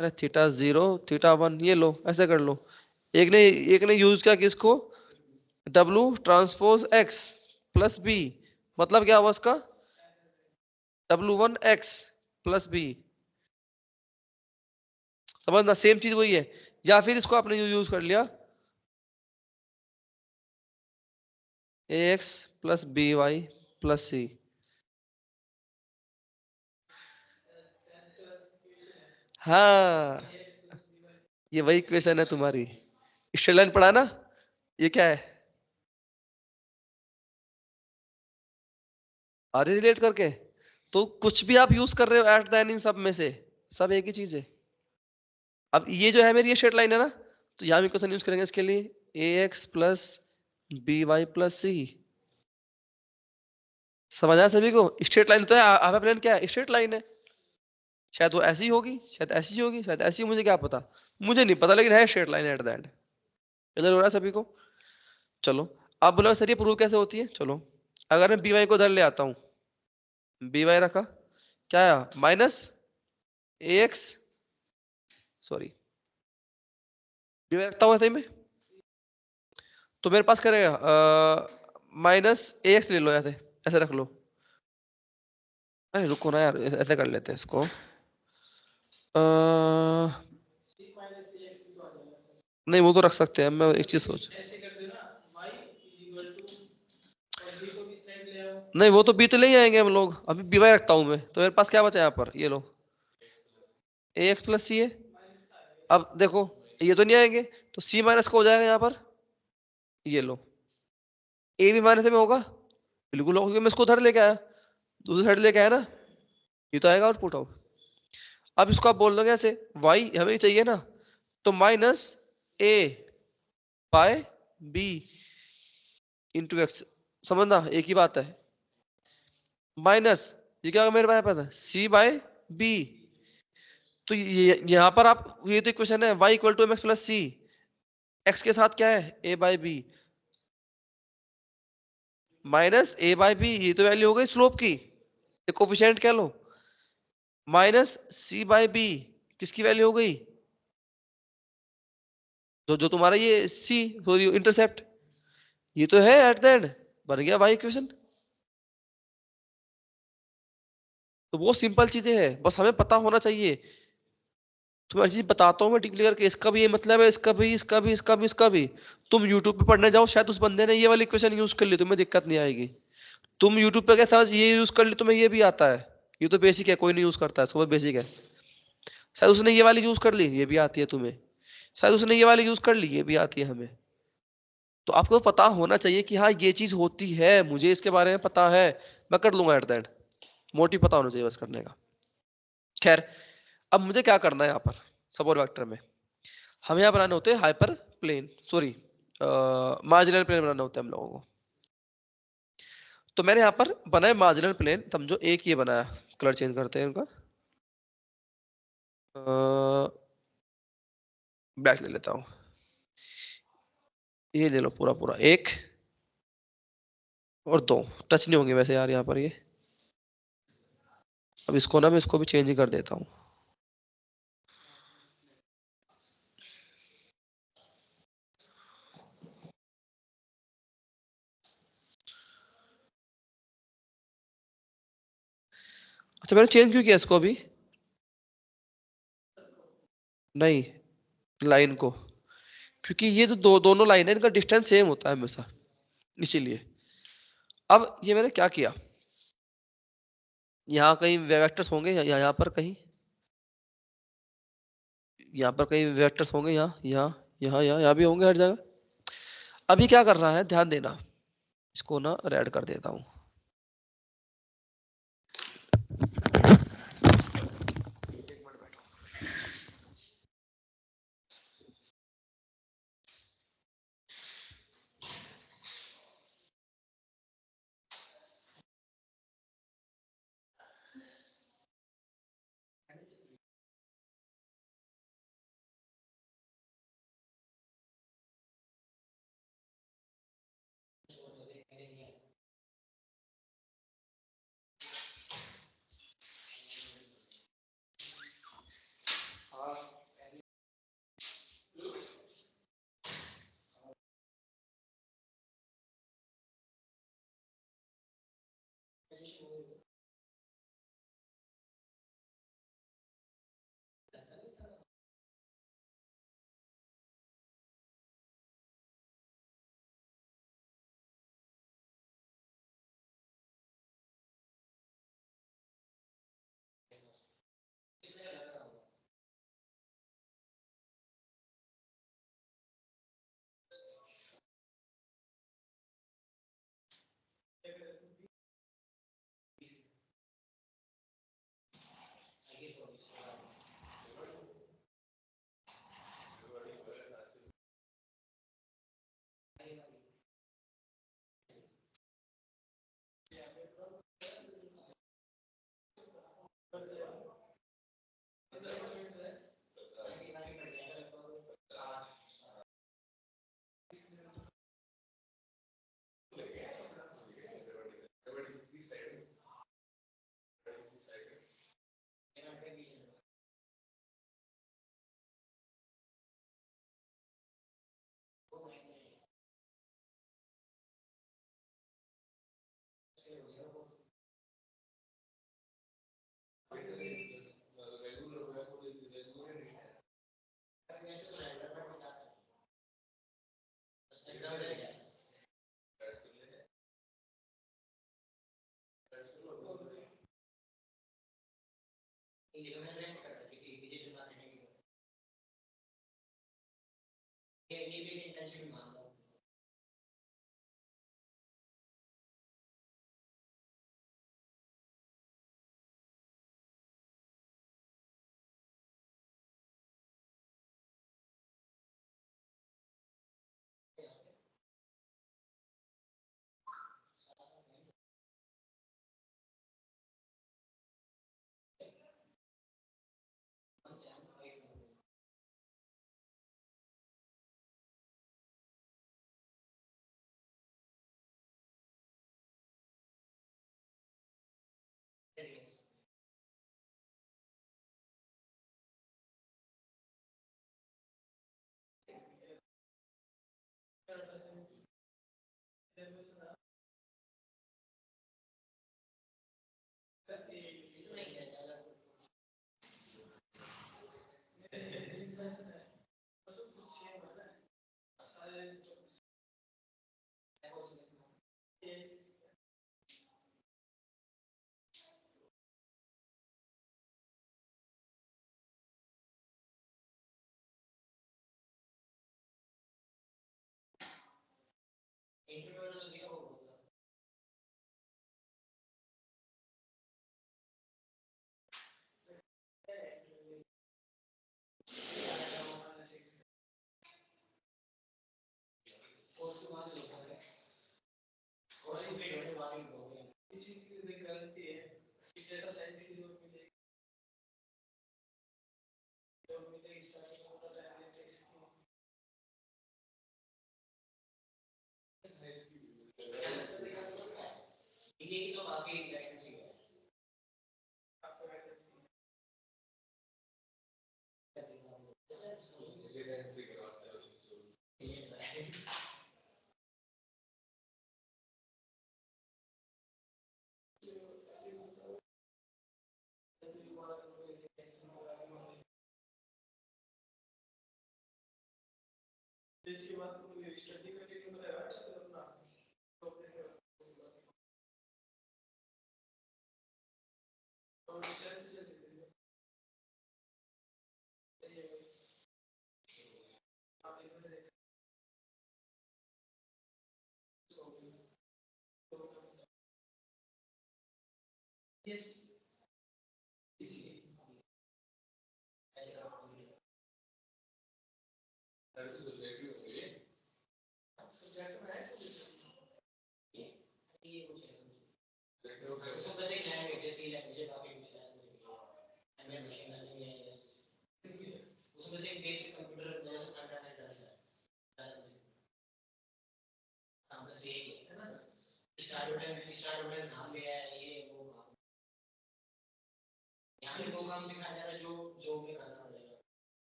अरे थीटा जीरो थीटा वन, ये लो ऐसे कर लो। एक ने यूज किया किसको, w transpose x plus b। मतलब क्या हुआ उसका, w1 x प्लस बी। समझना, सेम चीज वही है। या फिर इसको आपने यूज कर लिया ax प्लस by प्लस सी। हाँ, ये वही इक्वेशन है तुम्हारी। स्ट्रेट लाइन पढ़ा ना, ये क्या है, आर रिलेट करके। तो कुछ भी आप यूज कर रहे हो एट द एंड इन सब में से, सब एक ही चीज है। अब ये जो है मेरी ये स्ट्रेट लाइन है ना, तो यहाँ भी क्वेश्चन यूज करेंगे इसके लिए, ax प्लस by प्लस सी। समझ आया सभी को? स्ट्रेट लाइन तो है, हाफ प्लेन क्या है, स्ट्रेट लाइन है। शायद वो ऐसी होगी, शायद ऐसी होगी, शायद ऐसी, मुझे क्या पता, मुझे नहीं पता, लेकिन है straight line at the end. Clear हो रहा है सभी को? चलो, अब बोलो सर ये प्रूव कैसे होती है। चलो, अगर मैं by को उधर ले आता हूँ, by रखा, क्या आया, माइनस ax, सॉरी by रखता हूँ ऐसे ही में, तो मेरे पास करेगा माइनस ax ले लो, ऐसे ऐसे रख लो। अरे रुको ना यार, ऐसे कर लेते हैं इसको। नहीं वो तो रख सकते हैं, मैं एक चीज सोच, नहीं वो तो बी तो ले ही आएंगे हम लोग, अभी बी वाई रखता हूँ मैं, तो मेरे पास क्या बचा यहाँ पर, ये लो ए एक्स प्लस सी है। अब देखो ये तो नहीं आएंगे, तो सी माइनस का हो जाएगा यहाँ पर, ये लो ए भी माइनस में होगा, बिल्कुल होगा क्योंकि मैं इसको उधर लेके आया, दूसरी साइड लेके आया ना, ये तो आएगा आउटपुट आउट। अब इसको आप बोल दो कैसे, वाई हमें चाहिए ना, तो माइनस ए बाय बी इंटू एक्स। समझना एक ही बात है, माइनस ये क्या होगा मेरे पास सी बाय बी। तो ये यहाँ पर आप, ये तो इक्वेशन है y equal to M x plus C, X के साथ क्या है a by B, minus a by B, ये तो वैल्यू हो गई स्लोप की, कोफिशिएंट कह लो, माइनस c बाय बी किसकी वैल्यू हो गई, जो जो तुम्हारा ये c सॉरी इंटरसेप्ट, ये तो है एट द एंड, बन गया y इक्वेशन। तो वो सिंपल चीजें हैं, बस हमें पता होना चाहिए। तुम्हें चीज बताता हूँ मैं डीपली करके, इसका भी ये मतलब है, इसका भी, इसका भी, इसका भी, इसका भी। तुम यूट्यूब पे पढ़ने जाओ, शायद उस बंदे ने ये वाली इक्वेशन यूज कर ली, तुम्हें दिक्कत नहीं आएगी। तुम यूट्यूब पे कैसा ये यूज कर ली, तुम्हें ये भी आता है, ये तो बेसिक है, कोई नहीं यूज करता है, सब बेसिक है। शायद उसने ये वाली यूज कर ली, ये भी आती है तुम्हें। शायद उसने ये वाली यूज कर ली, ये भी आती है हमें। तो आपको पता होना चाहिए कि हाँ ये चीज होती है, मुझे इसके बारे में पता है, मैं कर लूंगा एट द एंड। मोटिव पता होना चाहिए बस करने का। खैर, अब मुझे क्या करना है यहाँ पर, सबोर वेक्टर में हमें यहाँ बनाने होते हैं hyperplane, sorry marginal plane बनाना होता है हम लोगों को। तो मैंने यहाँ पर बनाया मार्जिनल प्लेन, समझो एक ये बनाया, कलर चेंज करते हैं इनका, ब्लैक ले लेता हूँ, ये ले लो पूरा पूरा, एक और दो, टच नहीं होंगे वैसे यार यहाँ पर ये। अब इसको ना मैं इसको भी चेंज ही कर देता हूँ। अच्छा मैंने चेंज क्यों किया इसको अभी, नहीं लाइन को, क्योंकि ये जो दोनों लाइन है इनका डिस्टेंस सेम होता है हमेशा, इसीलिए। अब ये मैंने क्या किया, यहाँ कहीं वेक्टर्स होंगे या यहाँ पर कहीं, यहाँ पर कहीं वेक्टर्स होंगे, यहाँ यहाँ यहाँ यहाँ यहाँ भी होंगे हर जगह। अभी क्या कर रहा है, ध्यान देना, इसको ना रेड कर देता हूं।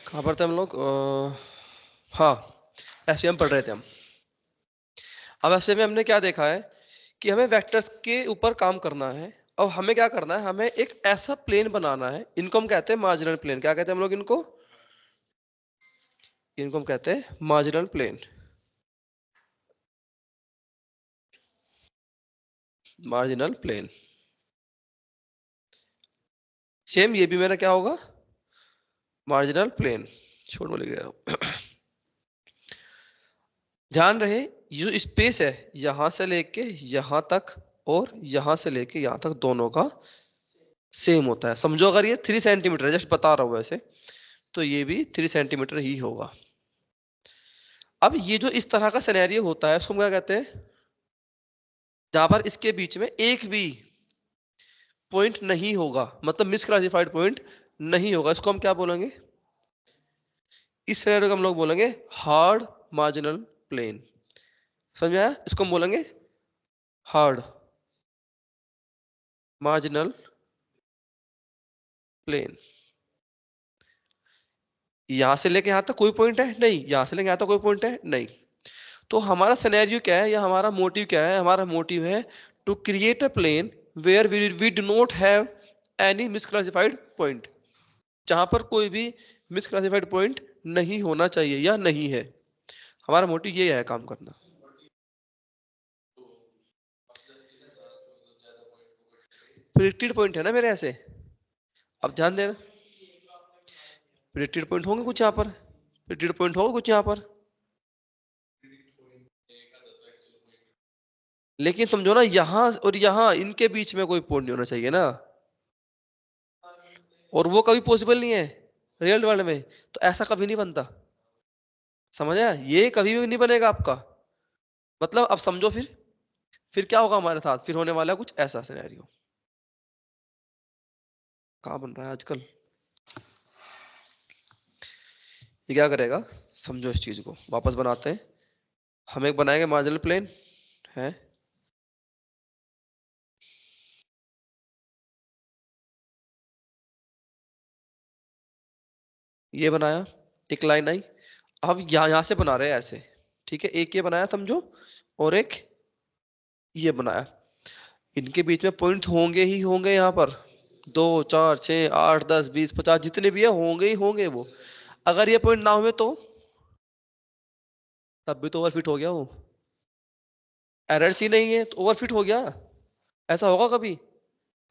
कहाँ पर थे हम लोग? हाँ, एसवीएम पढ़ रहे थे हम। अब एसवीएम में हमने क्या देखा है कि हमें वेक्टर्स के ऊपर काम करना है। और हमें क्या करना है, हमें एक ऐसा प्लेन बनाना है, इनको हम कहते हैं मार्जिनल प्लेन। क्या कहते हैं हम लोग इनको? इनको हम कहते हैं marginal plane. Marginal plane. Same ये भी मेरा क्या होगा? Marginal plane. छोड़ में लिख रहा हूं। ध्यान रहे, ये जो स्पेस है यहां से लेके यहां तक और यहां से लेके यहां तक दोनों का सेम होता है। समझो अगर ये 3 सेंटीमीटर है, जस्ट बता रहा हूं वैसे, तो ये भी 3 सेंटीमीटर ही होगा। अब ये जो इस तरह का सिनेरियो होता है उसको हम क्या कहते हैं? जहां पर इसके बीच में एक भी पॉइंट नहीं होगा, मतलब मिसक्लासिफाइड पॉइंट नहीं होगा, इसको हम क्या बोलेंगे? इस सिनेरियो को हम लोग बोलेंगे हार्ड मार्जिनल प्लेन। समझ में आया? इसको हम बोलेंगे हार्ड मार्जिनल प्लेन। यहां से लेके यहां तक कोई पॉइंट है नहीं, यहां से लेके यहां तक कोई पॉइंट है नहीं। तो हमारा सिनेरियो क्या है या हमारा मोटिव क्या है? हमारा मोटिव है to create a plane where we do not have any misclassified point, जहां पर कोई भी मिसक्लासिफाइड पॉइंट नहीं होना चाहिए या नहीं है। हमारा मोटिव ये है काम करना। प्रिडिक्टेड पॉइंट है ना मेरे ऐसे। अब ध्यान देना, प्रिडिक्टेड पॉइंट होंगे कुछ यहाँ पर, प्रिडिक्टेड पॉइंट होगा कुछ यहाँ पर, लेकिन समझो ना यहाँ और यहाँ इनके बीच में कोई पॉइंट नहीं होना चाहिए ना, और वो कभी पॉसिबल नहीं है रियल वर्ल्ड में, तो ऐसा कभी नहीं बनता। समझ आया? ये कभी भी नहीं बनेगा आपका। मतलब अब समझो फिर क्या होगा हमारे साथ? फिर होने वाला है कुछ ऐसा सिनेरियो। कहाँ बन रहा है आजकल? ये क्या करेगा, समझो इस चीज को, वापस बनाते हैं। हम एक बनाएंगे मार्जिनल प्लेन है, ये बनाया, एक लाइन आई। अब यहां से बना रहे हैं ऐसे, ठीक है, एक ये बनाया समझो, और एक ये बनाया। इनके बीच में पॉइंट होंगे ही होंगे यहाँ पर, 2 4 6 8 10 20 50 जितने भी है होंगे ही होंगे वो। अगर ये पॉइंट ना हुए तो तब भी तो ओवरफिट हो गया वो। एरर सी नहीं है तो ओवरफिट हो गया, ऐसा होगा कभी?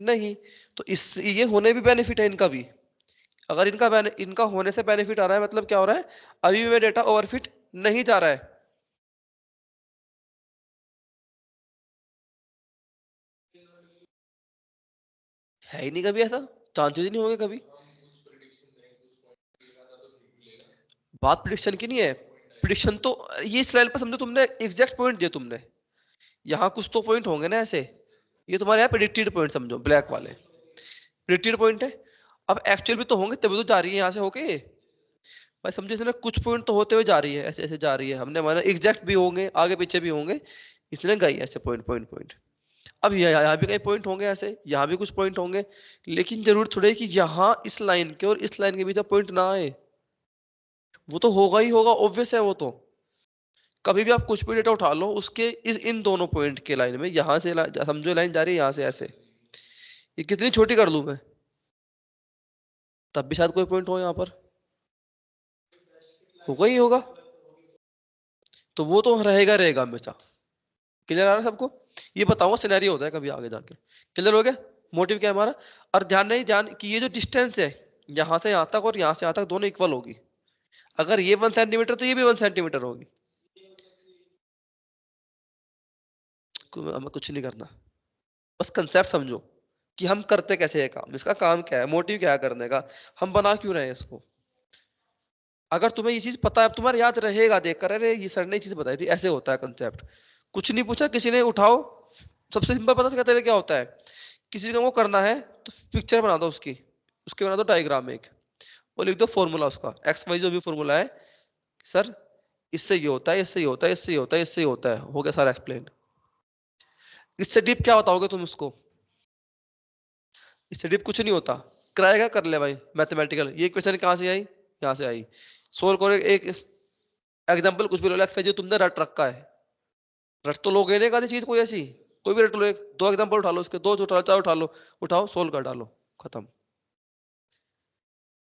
नहीं। तो इस ये होने भी बेनिफिट है इनका भी। अगर इनका होने से बेनिफिट आ रहा है, मतलब क्या हो रहा है, अभी भी मेरा डेटा ओवरफिट नहीं जा रहा है ही नहीं कभी ऐसा, चांसेस ही नहीं होंगे कभी। बात प्रिडिक्शन की नहीं है, प्रिडिक्शन तो ये स्लाइड पर समझो, तुमने एग्जैक्ट पॉइंट दिए तुमने, यहाँ कुछ तो पॉइंट होंगे ना ऐसे, ये तुम्हारे यहाँ प्रिडिक्टेड पॉइंट समझो, ब्लैक वाले प्रिडिक्टेड पॉइंट है। अब एक्चुअल भी तो होंगे तभी तो जा रही है यहाँ से होके, भाई समझो इसने कुछ पॉइंट तो होते हुए जा रही है, ऐसे ऐसे जा रही है, हमने माना एग्जैक्ट भी होंगे आगे पीछे भी होंगे, इसने गई ऐसे पॉइंट पॉइंट पॉइंट। अब यहाँ भी कई पॉइंट होंगे ऐसे, यहाँ भी कुछ पॉइंट होंगे, लेकिन जरूर थोड़ी है कि यहाँ इस लाइन के और इस लाइन के बीच पॉइंट ना आए, वो तो होगा ही होगा, ऑब्वियस है वो तो। कभी भी आप कुछ भी डेटा उठा लो, उसके इस इन दोनों पॉइंट के लाइन में, यहाँ से समझो लाइन जा रही है यहाँ से ऐसे, ये कितनी छोटी कर लूं मैं, तब भी शायद कोई पॉइंट हो यहाँ पर, होगा ही होगा। तो वो तो रहेगा रहेगा हमेशा। क्लियर आ रहा है सबको? ये बताऊंगा सिनेरियो होता है कभी आगे जाके। क्लियर हो गया? मोटिव क्या है हमारा? और ध्यान नहीं, ध्यान कि ये जो डिस्टेंस है यहाँ से यहाँ तक और यहाँ से यहाँ तक दोनों इक्वल होगी। अगर ये 1 सेंटीमीटर तो ये भी 1 सेंटीमीटर होगी। हमें कुछ नहीं करना, बस कंसेप्ट समझो कि हम करते कैसे है काम, इसका काम क्या है, मोटिव क्या है करने का, हम बना क्यों रहे हैं इसको। अगर तुम्हें ये चीज पता है, अब तुम्हारे याद रहेगा देख कर, अरे ये सर ने चीज बताई थी, ऐसे होता है कंसेप्ट। कुछ नहीं पूछा किसी ने, उठाओ, सबसे सिंपल पता है क्या होता है, किसी काम को करना है तो पिक्चर बना दो उसकी, उसके बना दो डायग्राम एक, और लिख दो फॉर्मूला उसका, एक्स वाई जो भी फॉर्मूला है, सर इससे ये होता है, इससे ये होता है, इससे ये होता है, इससे ये होता है, हो गया सारा एक्सप्लेन। इससे डीप क्या बताओगे तुम उसको? इससे डीप कुछ नहीं होता। कराएगा कर ले भाई मैथमेटिकल, ये क्वेश्चन कहाँ से आई, यहाँ से आई, सोल्व करो। एक एग्जांपल कुछ भी लो, एक्स वाई जो तुमने रट रखा है, रट तो लोगे नहीं आधी चीज कोई ऐसी, कोई भी रट लो, एक दो एग्जांपल उठा लो उसके, दो उठा लो, चार उठा लो, उठाओ सोल्व कर डालो, खत्म।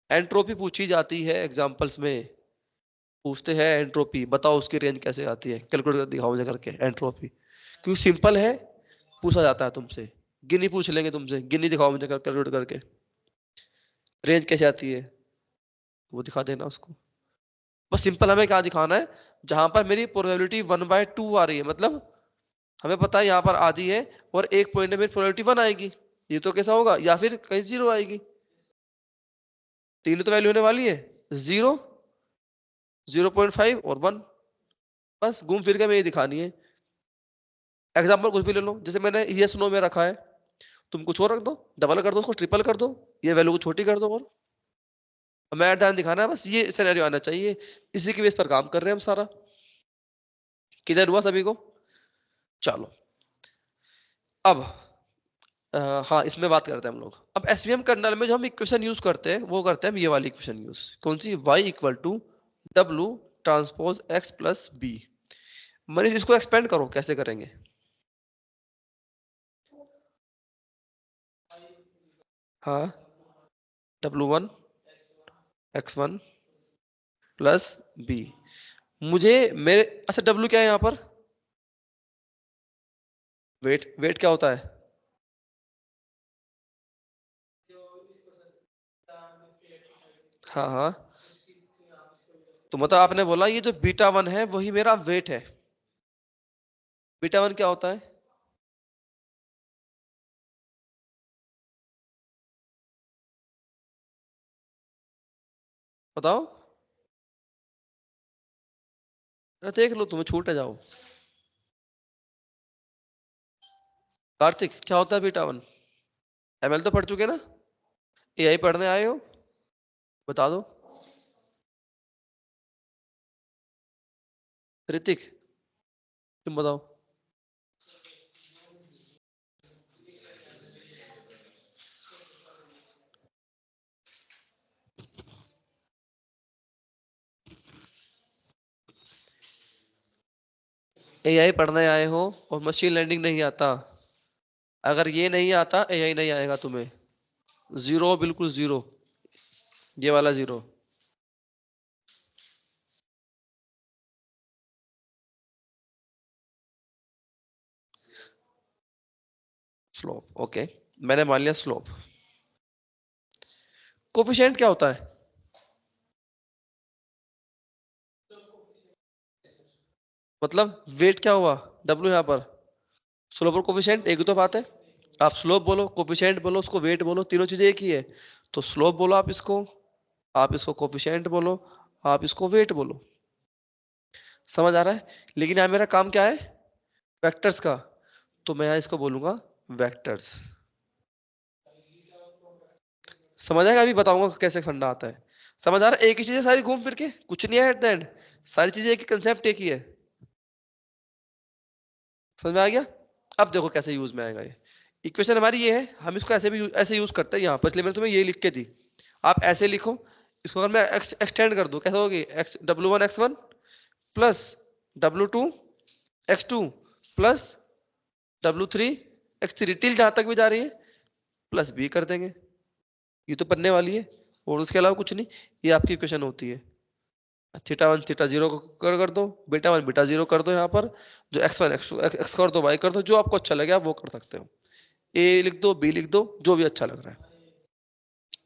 एंट्रोपी पूछी जाती है एग्जांपल्स में, पूछते हैं एंट्रोपी बताओ उसकी रेंज कैसे आती है, कैलकुलेट कर दिखाओ मुझे करके एंट्रोपी, क्योंकि सिंपल है, पूछा जाता है तुमसे। गिनी पूछ लेंगे तुमसे, गिनी दिखाओ मुझे कैलकुलेट करके, रेंज कैसे आती है, वो दिखा देना उसको। बस सिंपल हमें क्या दिखाना है, जहां पर मेरी प्रोबेबिलिटी 1/2 आ रही है, मतलब हमें पता है यहाँ पर आधी है और एक पॉइंट में मेरी प्रोबेबिलिटी 1 आएगी, ये तो कैसा होगा, या फिर कहीं 0 आएगी, तीन तो वैल्यू होने वाली है, 0, 0.5 और 1। बस घूम फिर के मैं ये दिखानी है। एग्जाम्पल कुछ भी ले लो, जैसे मैंने यस नो में रखा है, तुम कुछ और रख दो, डबल कर दो उसको, ट्रिपल कर दो, ये वैल्यू को छोटी कर दो, और मैं ध्यान दिखाना है, बस ये सिनेरियो आना चाहिए, इसी के बेस पर काम कर रहे हैं हम सारा। क्लियर हुआ सभी को? चलो अब हाँ इसमें बात करते हैं हम लोग। अब एसवीएम कर्नल में जो हम इक्वेशन यूज करते हैं वो करते हैं हम ये वाली इक्वेशन यूज, कौन सी, y equal to W transpose x plus B. Manish इसको एक्सपेंड करो, कैसे करेंगे? हाँ, W1 x1 प्लस बी। मुझे मेरे, अच्छा W क्या है यहाँ पर, वेट, वेट क्या होता है? हाँ हाँ, तो मतलब आपने बोला ये जो बीटा 1 है वही मेरा वेट है, बीटा 1 क्या होता है बताओ? अरे देख लो, तुम्हें छूट है, जाओ। कार्तिक क्या होता है बीटा 1? एमएल तो पढ़ चुके ना? एआई पढ़ने आए हो? बता दो। ऋतिक, तुम बताओ। एआई पढ़ने आए हो और मशीन लर्निंग नहीं आता। अगर ये नहीं आता एआई नहीं आएगा तुम्हें। जीरो, बिल्कुल जीरो। ये वाला जीरो। स्लोप, ओके, मैंने मान लिया स्लोप। कोफिशिएंट क्या होता है? मतलब वेट क्या हुआ? डब्ल्यू यहाँ पर। स्लोप और कोफिशिएंट एक ही तो बात है। आप स्लोप बोलो, कोफिशिएंट बोलो, उसको वेट बोलो, तीनों चीजें एक ही है। तो स्लोप बोलो आप इसको कोफिशिएंट बोलो, आप इसको वेट बोलो। समझ आ रहा है? लेकिन यहाँ मेरा काम क्या है? वेक्टर्स का। तो मैं यहाँ इसको बोलूंगा वेक्टर्स। समझ आएगा? अभी बताऊंगा कैसे फंडा आता है। समझ आ रहा है? एक ही चीज है सारी, घूम फिर के कुछ नहीं है एट द एंड। सारी चीजें एक ही, कंसेप्ट एक ही है। समझ में आ गया? अब देखो कैसे यूज में आएगा ये। इक्वेशन हमारी ये है, हम इसको ऐसे भी ऐसे यूज करते हैं यहाँ पर, इसलिए मैंने तुम्हें ये लिख के दी। आप ऐसे लिखो। इसको अगर मैं एक्सटेंड कर दूं कैसे होगी? X W1 X1 plus W2 X2 plus W3 X3 till जहां तक भी जा रही है प्लस बी कर देंगे। ये तो बनने वाली है और उसके अलावा कुछ नहीं। ये आपकी इक्वेशन होती है। थीटा 1 थीटा 0 को कर दो, बीटा 1 बीटा 0 कर दो यहाँ पर। जो x1 x2 x कर दो, y कर दो, जो आपको अच्छा लगे आप वो कर सकते हो। ए लिख दो, बी लिख दो, जो भी अच्छा लग रहा है।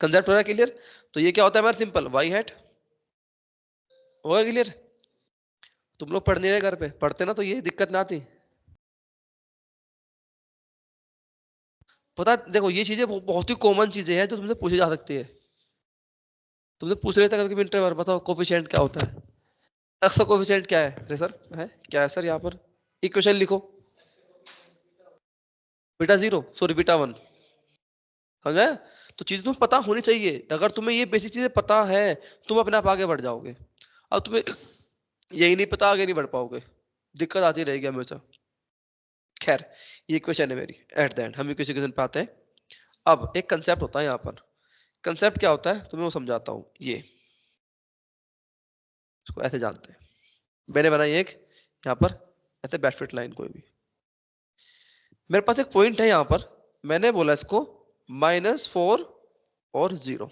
कंसेप्ट हो रहा है क्लियर? तो ये क्या होता है हमारा? Simple Y hat. होगा क्लियर? तुम लोग पढ़ नहीं रहे घर पे, पढ़ते ना तो ये दिक्कत ना आती। पता देखो, ये चीजें बहुत ही कॉमन चीजें हैं जो तुमसे पूछी जा सकती है। तुमसे पूछ रहे थे कभी इंटरव्यू, बताओ कोफिशिएंट क्या होता है? एक्स का कोफिशिएंट क्या है? अरे सर है क्या है सर? यहाँ पर इक्वेशन लिखो। Beta 0 sorry beta 1। समझा? तो चीजें तुम्हें पता होनी चाहिए। अगर तुम्हें ये बेसिक चीजें पता है तुम अपने आप आगे बढ़ जाओगे। अब तुम्हें यही नहीं पता, आगे नहीं बढ़ पाओगे, दिक्कत आती रहेगी हमेशा। खैर, ये क्वेश्चन है मेरी। एट द एंड हम किसी क्वेश्चन पे आते हैं। अब एक कंसेप्ट होता है यहाँ पर। कंसेप्ट क्या होता है तुम्हें वो समझाता हूँ। ये इसको ऐसे जानते हैं। मैंने बनाई एक यहाँ पर ऐसे बैकफिट लाइन कोई भी। मेरे पास एक पॉइंट है यहाँ पर, मैंने बोला इसको -4 और 0।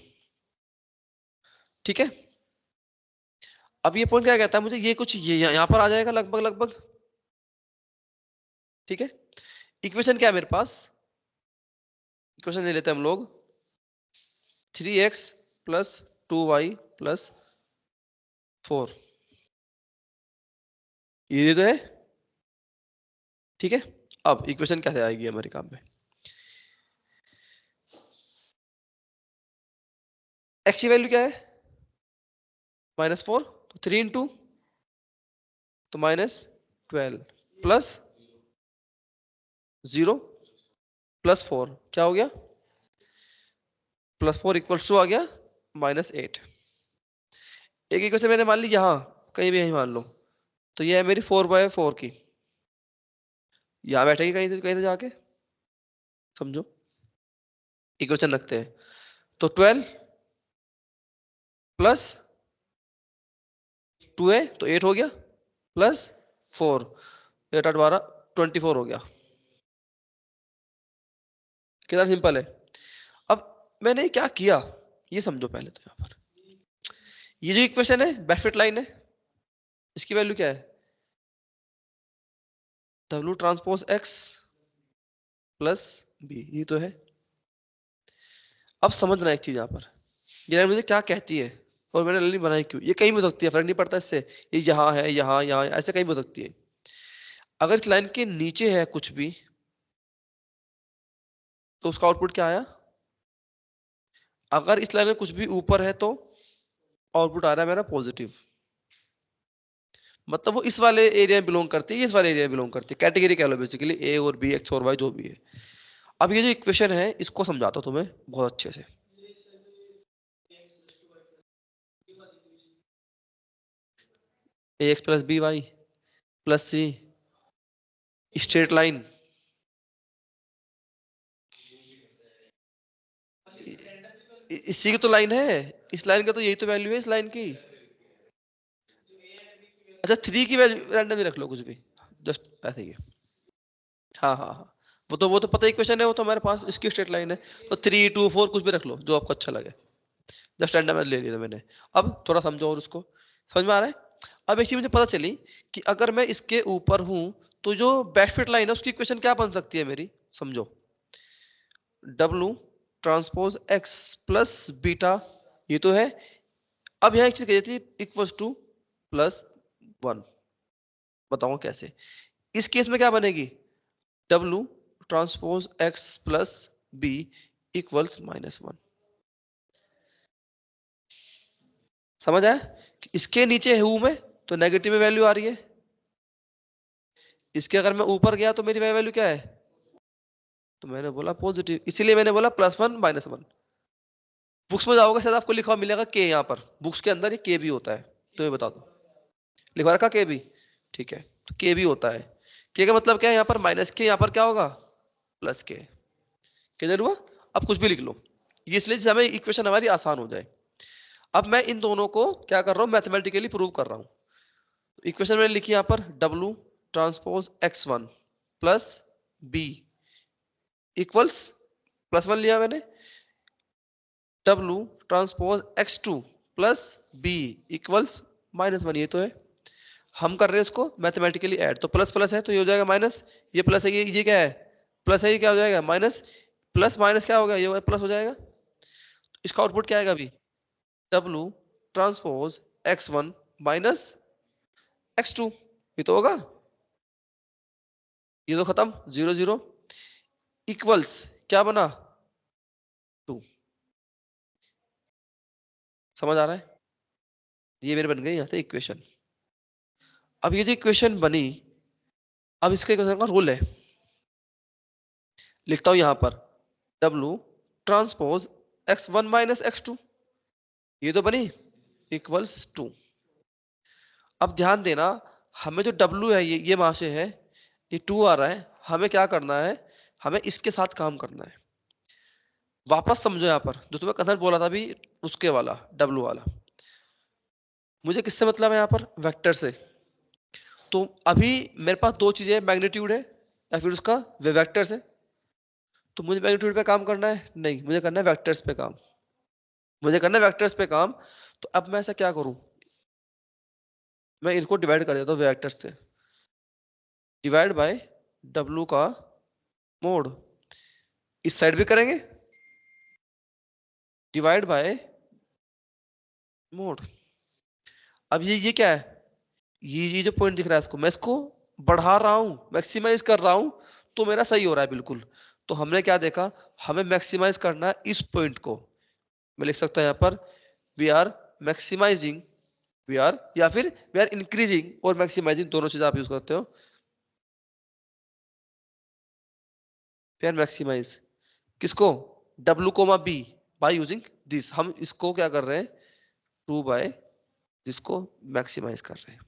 ठीक है? अब ये पॉइंट क्या कहता है मुझे? ये कुछ ये यहाँ पर आ जाएगा लगभग लगभग। ठीक है? इक्वेशन क्या है मेरे पास? इक्वेशन ले लेते हैं हम लोग। 3x plus 2y plus 4। ये तो है। ठीक है? अब इक्वेशन कैसे आएगी हमारे काम में? x की वैल्यू क्या है? -4, तो 3 इंटू तो -12 प्लस 0 प्लस 4 क्या हो गया? +4 इक्वल्स टू आ गया -8। एक इक्वेशन मैंने मान ली यहाँ, कहीं भी यहीं मान लो। तो ये है मेरी 4/4 की। यहाँ बैठेगी कहीं से जाके। समझो, इक्वेशन रखते हैं। तो 12 प्लस 2 है तो 8 हो गया, प्लस 4, 8 8 12 24 हो गया। कितना सिंपल है। अब मैंने क्या किया ये समझो पहले तो। यहाँ पर ये जो इक्वेशन है बैकफिट लाइन है, इसकी वैल्यू क्या है? W transpose X plus B, ये तो है। अब समझना एक चीज यहाँ पर, ये लाइन मुझे क्या कहती है और मैंने लाइन बनाई क्यों। ये कहीं भी हो सकती है, फर्क नहीं पड़ता इससे। ये यहाँ है, यहाँ यहाँ ऐसे कहीं भी हो सकती है। अगर इस लाइन के नीचे है कुछ भी तो उसका आउटपुट क्या आया? अगर इस लाइन में कुछ भी ऊपर है तो आउटपुट आ रहा है मेरा पॉजिटिव। मतलब वो इस वाले एरिया में बिलोंग करती है, इस वाले एरिया में बिलोंग करती है, कैटेगरी कह लो बेसिकली, ए और बी, एक्स और वाई जो भी है। अब ये जो इक्वेशन है इसको समझाता हूं तुम्हें बहुत अच्छे से। ax plus b y plus c straight line, इसी की तो लाइन है, इस लाइन का तो यही तो वैल्यू है इस लाइन की। अच्छा 3 की वैल्यू रैंडम ही रख लो कुछ भी, जस्ट ऐसे ही है। हाँ हाँ हाँ, वो तो पता ही क्वेश्चन है, वो तो हमारे पास इसकी स्ट्रेट लाइन है, तो 3 2 4 कुछ भी रख लो जो आपको अच्छा लगे, जस्ट रैंडम ले लिया था मैंने। अब थोड़ा समझो और उसको, समझ में आ रहा है? अब एक चीज मुझे पता चली कि अगर मैं इसके ऊपर हूं तो जो बेस्ट फिट लाइन है उसकी इक्वेशन क्या बन सकती है मेरी, समझो। W transpose X plus beta, ये तो है। अब यहाँ एक चीज कही थी इक्वल्स टू प्लस वन, बताओ कैसे। इस केस में क्या बनेगी, W transpose X plus B equals minus one. समझ आया कि इसके नीचे हूं मैं तो नेगेटिव में वैल्यू आ रही है, इसके अगर मैं ऊपर गया तो मेरी वैल्यू क्या है, तो मैंने बोला पॉजिटिव, इसीलिए मैंने बोला plus one minus one. Books में जाओगे शायद आपको लिखा हुआ मिलेगा के, यहाँ पर बुक्स के अंदर ये के भी होता है, तो ये बता दो, लिखवा रखा के भी, ठीक है, तो के भी होता है। के का मतलब क्या है, यहाँ पर माइनस के, यहाँ पर क्या होगा प्लस के, क्लियर हुआ? अब कुछ भी लिख लो, ये इसलिए जिससे हमें इक्वेशन हमारी आसान हो जाए। अब मैं इन दोनों को क्या कर रहा हूँ, मैथमेटिकली प्रूव कर रहा हूँ। इक्वेशन मैंने लिखी यहाँ पर W transpose x1 plus B equals, plus one लिया मैंने, W transpose x2 plus B equals minus one, ये तो है। हम कर रहे हैं इसको मैथमेटिकली ऐड, तो प्लस प्लस है तो ये हो जाएगा माइनस, ये प्लस है, ये क्या है प्लस है, ये क्या हो जाएगा माइनस, प्लस माइनस क्या होगा, ये प्लस हो जाएगा। इसका आउटपुट क्या आएगा अभी, W transpose x1 minus x2, ये तो होगा, ये तो खत्म, जीरो जीरो इक्वल्स क्या बना टू। समझ आ रहा है? ये मेरे बन गई यहाँ से इक्वेशन। अब ये जो इक्वेशन बनी, अब इसका इक्वेशन का रूल है, लिखता हूं यहाँ पर W transpose x1 minus x2, ये तो बनी इक्वल्स टू। अब ध्यान देना, हमें जो W है ये वहां से है, ये टू आ रहा है, हमें क्या करना है, हमें इसके साथ काम करना है। वापस समझो यहाँ पर जो तुम्हें कथन बोला था अभी, उसके वाला W वाला, मुझे किससे मतलब है यहाँ पर, वेक्टर से। तो अभी मेरे पास दो चीजें, मैग्नीट्यूड है या फिर उसका वेक्टर से। तो मुझे मैग्नीट्यूड पे काम करना है नहीं, मुझे करना है वेक्टर्स पे काम, मुझे करना है वेक्टर्स पे काम। तो अब मैं ऐसा क्या करूं, मैं इनको डिवाइड कर देता हूँ वेक्टर्स से, डिवाइड बाय W का मोड, इस साइड भी करेंगे डिवाइड बाय मोड। अब ये क्या है, ये जो पॉइंट दिख रहा है इसको मैं इसको बढ़ा रहा हूं, मैक्सिमाइज कर रहा हूं, तो मेरा सही हो रहा है बिल्कुल। तो हमने क्या देखा, हमें मैक्सिमाइज करना है इस पॉइंट को, मैं लिख सकता हूं यहाँ पर we are maximising, we are या फिर वी आर इंक्रीजिंग और मैक्सिमाइजिंग, दोनों चीज आप यूज करते हो। वी आर मैक्सिमाइज किसको, W comma B by using this, हम इसको क्या कर रहे हैं टू बाय जिसको मैक्सिमाइज कर रहे हैं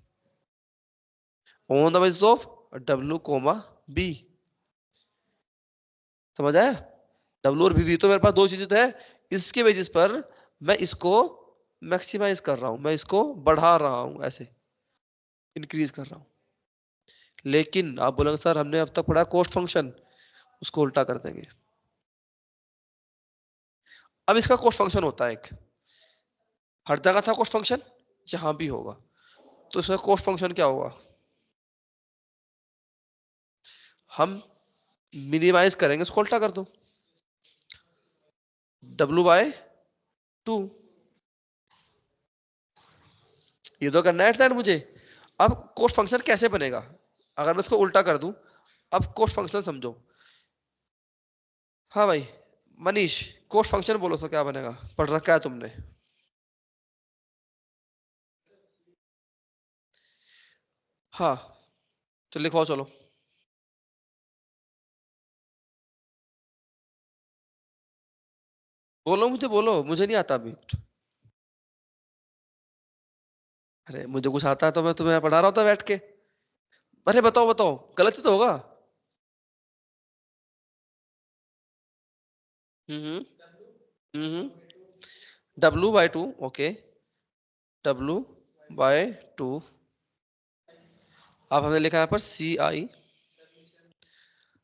on the basis of W comma B. समझ आया? W और V तो मेरे पास दो चीजें तो है, इसके बेसिस पर मैं इसको मैक्सिमाइज कर रहा हूं, मैं इसको बढ़ा रहा हूं, ऐसे इंक्रीज कर रहा हूं। लेकिन आप बोलेंगे सर हमने अब तक पढ़ा कॉस्ट फंक्शन, उसको उल्टा कर देंगे। अब इसका कॉस्ट फंक्शन होता है एक, हर जगह था कॉस्ट फंक्शन, यहां भी होगा, तो इसका कॉस्ट फंक्शन क्या होगा, हम मिनिमाइज करेंगे, इसको उल्टा कर दो W बाय टू, ये तो करना है मुझे। अब कॉस्ट फंक्शन कैसे बनेगा, अगर मैं इसको उल्टा कर दूं, अब कॉस्ट फंक्शन समझो। हाँ भाई मनीष, कॉस्ट फंक्शन बोलो तो क्या बनेगा, पढ़ रखा है तुमने? हाँ तो लिखो चलो, बोलो मुझे, बोलो मुझे नहीं आता अभी। अरे मुझे कुछ आता है तो मैं तुम्हें पढ़ा रहा होता बैठ के। अरे बताओ बताओ, गलत ही तो होगा। हम्म हम्म W/2, ओके, W/2। अब हमने लिखा यहाँ पर CI,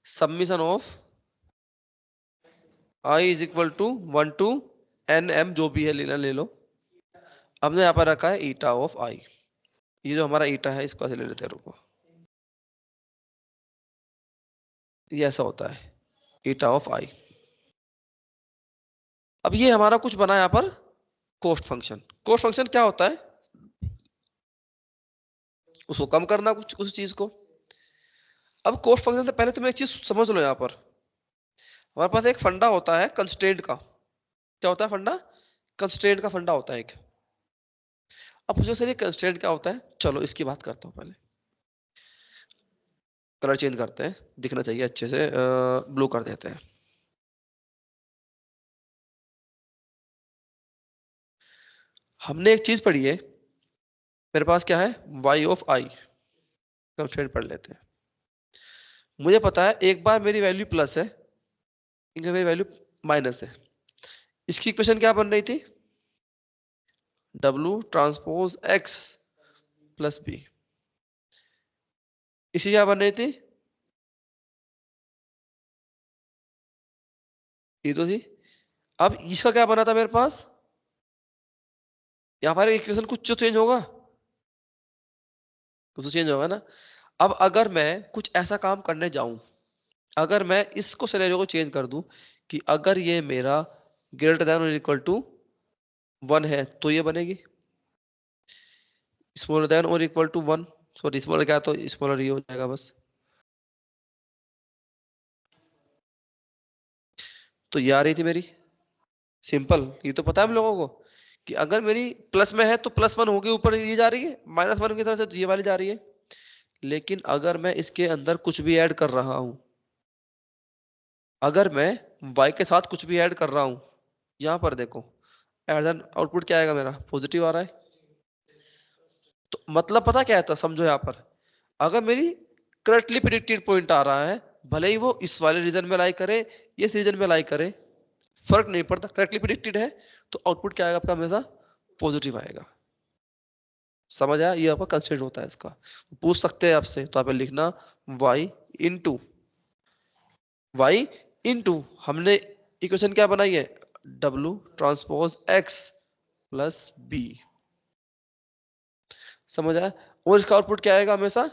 summation of I is equal to 1 to NM, जो भी है लेना ले लो। हमने यहाँ पर रखा है ईटा ऑफ I। ये जो हमारा ईटा है इसको ऐसे ले लेते हैं, रुको। ये ऐसा होता है ईटा ऑफ I। अब ये हमारा कुछ बना यहाँ पर कोस्ट फंक्शन। कोस्ट फंक्शन क्या होता है? उसको कम करना कुछ उस चीज को। अब कोस्ट फंक्शन से पहले तुम्हें एक चीज समझ लो, यहाँ पर हमारे पास एक फंडा होता है कंस्ट्रेंट का। क्या होता है फंडा? कंस्ट्रेंट का फंडा होता है एक। अब पूछो सर ये कंस्ट्रेंट क्या होता है? चलो इसकी बात करता हूँ पहले। कलर चेंज करते हैं, दिखना चाहिए अच्छे से, ब्लू कर देते हैं। हमने एक चीज पढ़ी है, मेरे पास क्या है, y ऑफ I। कंस्ट्रेंट पढ़ लेते हैं। मुझे पता है एक बार मेरी वैल्यू प्लस है, एक बार मेरी वैल्यू माइनस है। इसकी इक्वेशन क्या बन रही थी? W transpose X plus B। इसकी क्या बन रही थी? ये तो थी। अब इसका क्या बना था मेरे पास? यहाँ पर इक्वेशन कुछ तो चेंज होगा, कुछ तो चेंज होगा ना। अब अगर मैं कुछ ऐसा काम करने जाऊं, अगर मैं इसको सिनेरियो को चेंज कर दूं कि अगर ये मेरा ग्रेटर देन और इक्वल टू 1 है तो ये बनेगी, स्मॉलर देन और इक्वल टू 1, सॉरी स्मॉलर क्या, तो स्मॉलर ये हो जाएगा बस। तो ये आ रही थी मेरी सिंपल। ये तो पता है हम लोगों को कि अगर मेरी प्लस में है तो +1 होगी, ऊपर ये जा रही है, -1 की तरफ से तो ये वाली जा रही है। लेकिन अगर मैं इसके अंदर कुछ भी ऐड कर रहा हूं, अगर मैं y के साथ कुछ भी ऐड कर रहा हूं, यहां पर देखो, एड आउटपुट क्या आएगा मेरा? पॉजिटिव आ रहा है। तो मतलब पता क्या है, तो समझो यहाँ पर अगर मेरी करेक्टली प्रिडिक्टेड पॉइंट आ रहा है, भले ही वो इस वाले रीजन में लाई करे, इस रीजन में लाई करे, फर्क नहीं पड़ता, करेक्टली प्रिडिक्टेड है तो आउटपुट क्या आएगा आपका? हमेशा पॉजिटिव आएगा। समझ आया? ये आपका कंस्ट्रेंट होता है इसका। पूछ सकते हैं आपसे, तो आप लिखना y इंटू वाई इंटू, हमने इक्वेशन क्या बनाई है? W transpose X plus B। समझ आया? और इसका आउटपुट क्या आएगा हमेशा?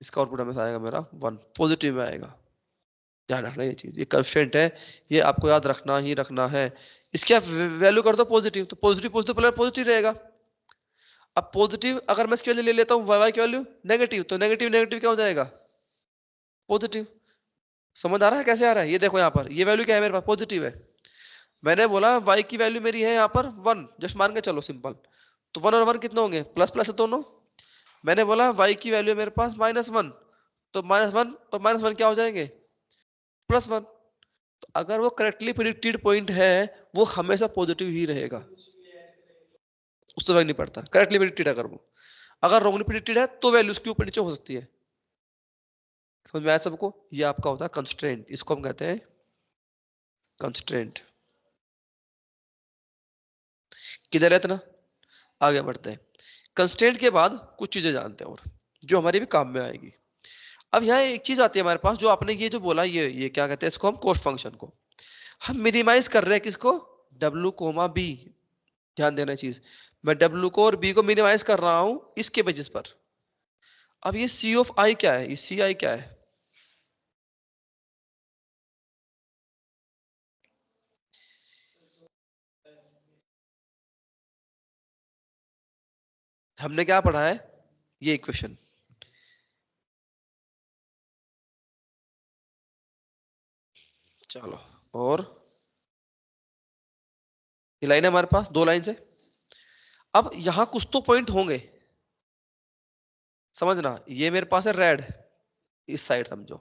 इसका आउटपुट हमेशा आएगा मेरा 1, पॉजिटिव में आएगा। ध्यान रखना ये चीज, ये कंस्ट्रेंट है, ये आपको याद रखना ही रखना है। इसकी आप वैल्यू कर दो पॉजिटिव, तो पॉजिटिव पॉजिटिव पॉजिटिव रहेगा। अब पॉजिटिव अगर मैं इसकी वैल्यू ले लेता हूँ वाई की वैल्यू नेगेटिव, तो नेगेटिव नेगेटिव क्या हो जाएगा? पॉजिटिव। समझ आ रहा है कैसे आ रहा है? ये देखो यहाँ पर ये वैल्यू क्या है मेरे पास? पॉजिटिव है। मैंने बोला y की वैल्यू मेरी है यहाँ पर 1, जस्ट मान के चलो सिंपल। तो 1 और 1 कितने होंगे? प्लस प्लस है दोनों। मैंने बोला y की वैल्यू मेरे पास -1, तो -1 और -1 क्या हो जाएंगे? +1। तो अगर वो करेक्टली प्रिडिक्टेड पॉइंट है, वो हमेशा पॉजिटिव ही रहेगा, उससे फर्क नहीं पड़ता। करेक्टली प्रिडिक्टेड अगर वो, अगर रॉन्गली प्रिडिक्टेड है तो वैल्यू उसके ऊपर नीचे हो सकती है। समझ में आया सबको? ये आपका होता है कंस्ट्रेंट, इसको हम कहते हैं कंस्ट्रेंट। किधर है इतना? आगे बढ़ते हैं। कंस्ट्रेंट के बाद कुछ चीजें जानते हैं और जो हमारे भी काम में आएगी। अब यहाँ एक चीज आती है हमारे पास, जो आपने ये जो बोला, ये क्या कहते हैं इसको? हम कोस्ट फंक्शन को हम मिनिमाइज कर रहे हैं, किसको? W, B। ध्यान देना चीज, मैं W को और B को मिनिमाइज कर रहा हूं इसके बेसिस पर। अब ये C ऑफ I क्या है? ये CI क्या है? हमने क्या पढ़ा है? ये इक्वेशन। चलो, और ये लाइन है हमारे पास, 2 लाइन है। अब यहां कुछ तो पॉइंट होंगे, समझना। ये मेरे पास है रेड, इस साइड समझो,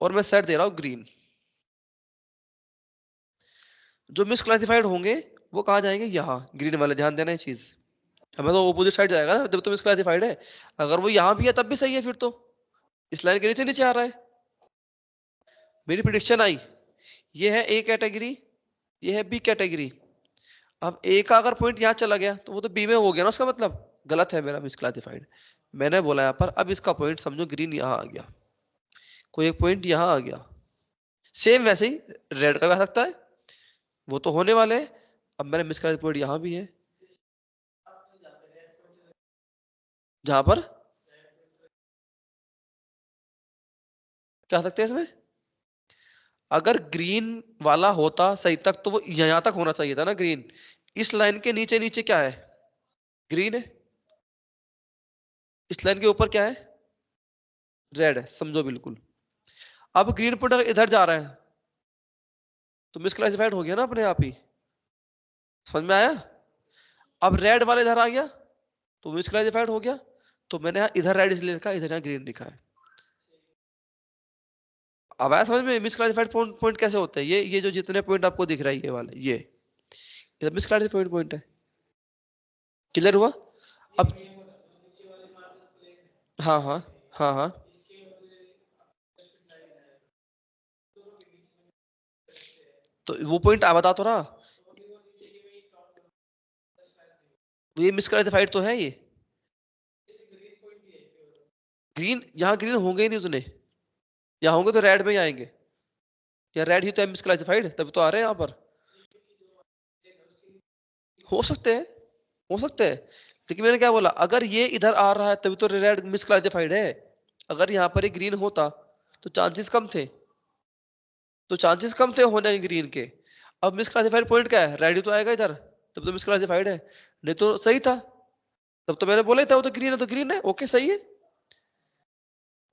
और मैं सेट दे रहा हूं ग्रीन। जो मिसक्लासिफाइड होंगे वो कहाँ जाएंगे, यहाँ ग्रीन वाले, ध्यान देना ये चीज, हमें तो ऑपोजिट साइड जाएगा ना जब तो मिसक्लासिफाइड है। अगर वो यहाँ भी है तब भी सही है, फिर तो इस लाइन के नीचे नीचे आ रहा है। मेरी प्रिडिक्शन आई, ये है ए कैटेगरी, ये है बी कैटेगरी। अब ए का अगर पॉइंट यहाँ चला गया तो वो तो बी में हो गया ना, उसका मतलब गलत है मेरा मिसक्लासिफाइड। मैंने बोला यहाँ पर अब इसका पॉइंट समझो ग्रीन यहाँ आ गया, कोई एक पॉइंट यहाँ आ गया, सेम वैसे ही रेड का भी आ सकता है, वो तो होने वाले हैं। अब मैंने मिसक्लासिफाइड पॉइंट यहाँ भी है, जहां पर क्या आ सकते हैं इसमें, अगर ग्रीन वाला होता सही तक तो वो यहां तक होना चाहिए था ना ग्रीन। इस लाइन के नीचे नीचे क्या है, ग्रीन है, इस लाइन के ऊपर क्या है, रेड है, समझो बिल्कुल। अब ग्रीन पॉइंट अगर इधर जा रहा है तो मिसक्लासिफाइड हो गया ना अपने आप ही, समझ में आया। अब रेड वाले इधर आ गया तो मिसक्लासिफाइड हो गया, तो मैंने यहाँ इधर रेड इसलिए लिखा, इधर यहाँ ग्रीन लिखा है। अब आया समझ में मिसक्लासिफाइड पॉइंट कैसे होते हैं, ये जो जितने पॉइंट आपको दिख रहा है ये वाले, ये मिसक्लासिफाइड पॉइंट है। क्लियर हुआ। अब हाँ हाँ, हाँ हाँ, तो वो पॉइंट आ बता तो रहा, ये मिसक्लासिफाइड तो है ये, ग्रीन यहाँ ग्रीन होंगे ही नहीं उतने, यहाँ होंगे तो रेड में ही आएंगे, या रेड ही तो है मिसक्लासिफाइड, तभी तो आ रहे हैं यहाँ पर। हो सकते हैं, हो सकते हैं, लेकिन मैंने क्या बोला, अगर ये इधर आ रहा है तभी तो रेड मिसक्लासिफाइड है। अगर यहाँ पर ये ग्रीन होता तो चांसेस कम थे, तो चांसेस कम थे होने के ग्रीन के। अब मिसक्लासिफाइड पॉइंट क्या है, रेड ही तो आएगा इधर, तब तो मिसक्लासिफाइड है, नहीं तो सही था, तब तो मैंने बोला ही था वो तो ग्रीन है तो ग्रीन है, ओके सही है।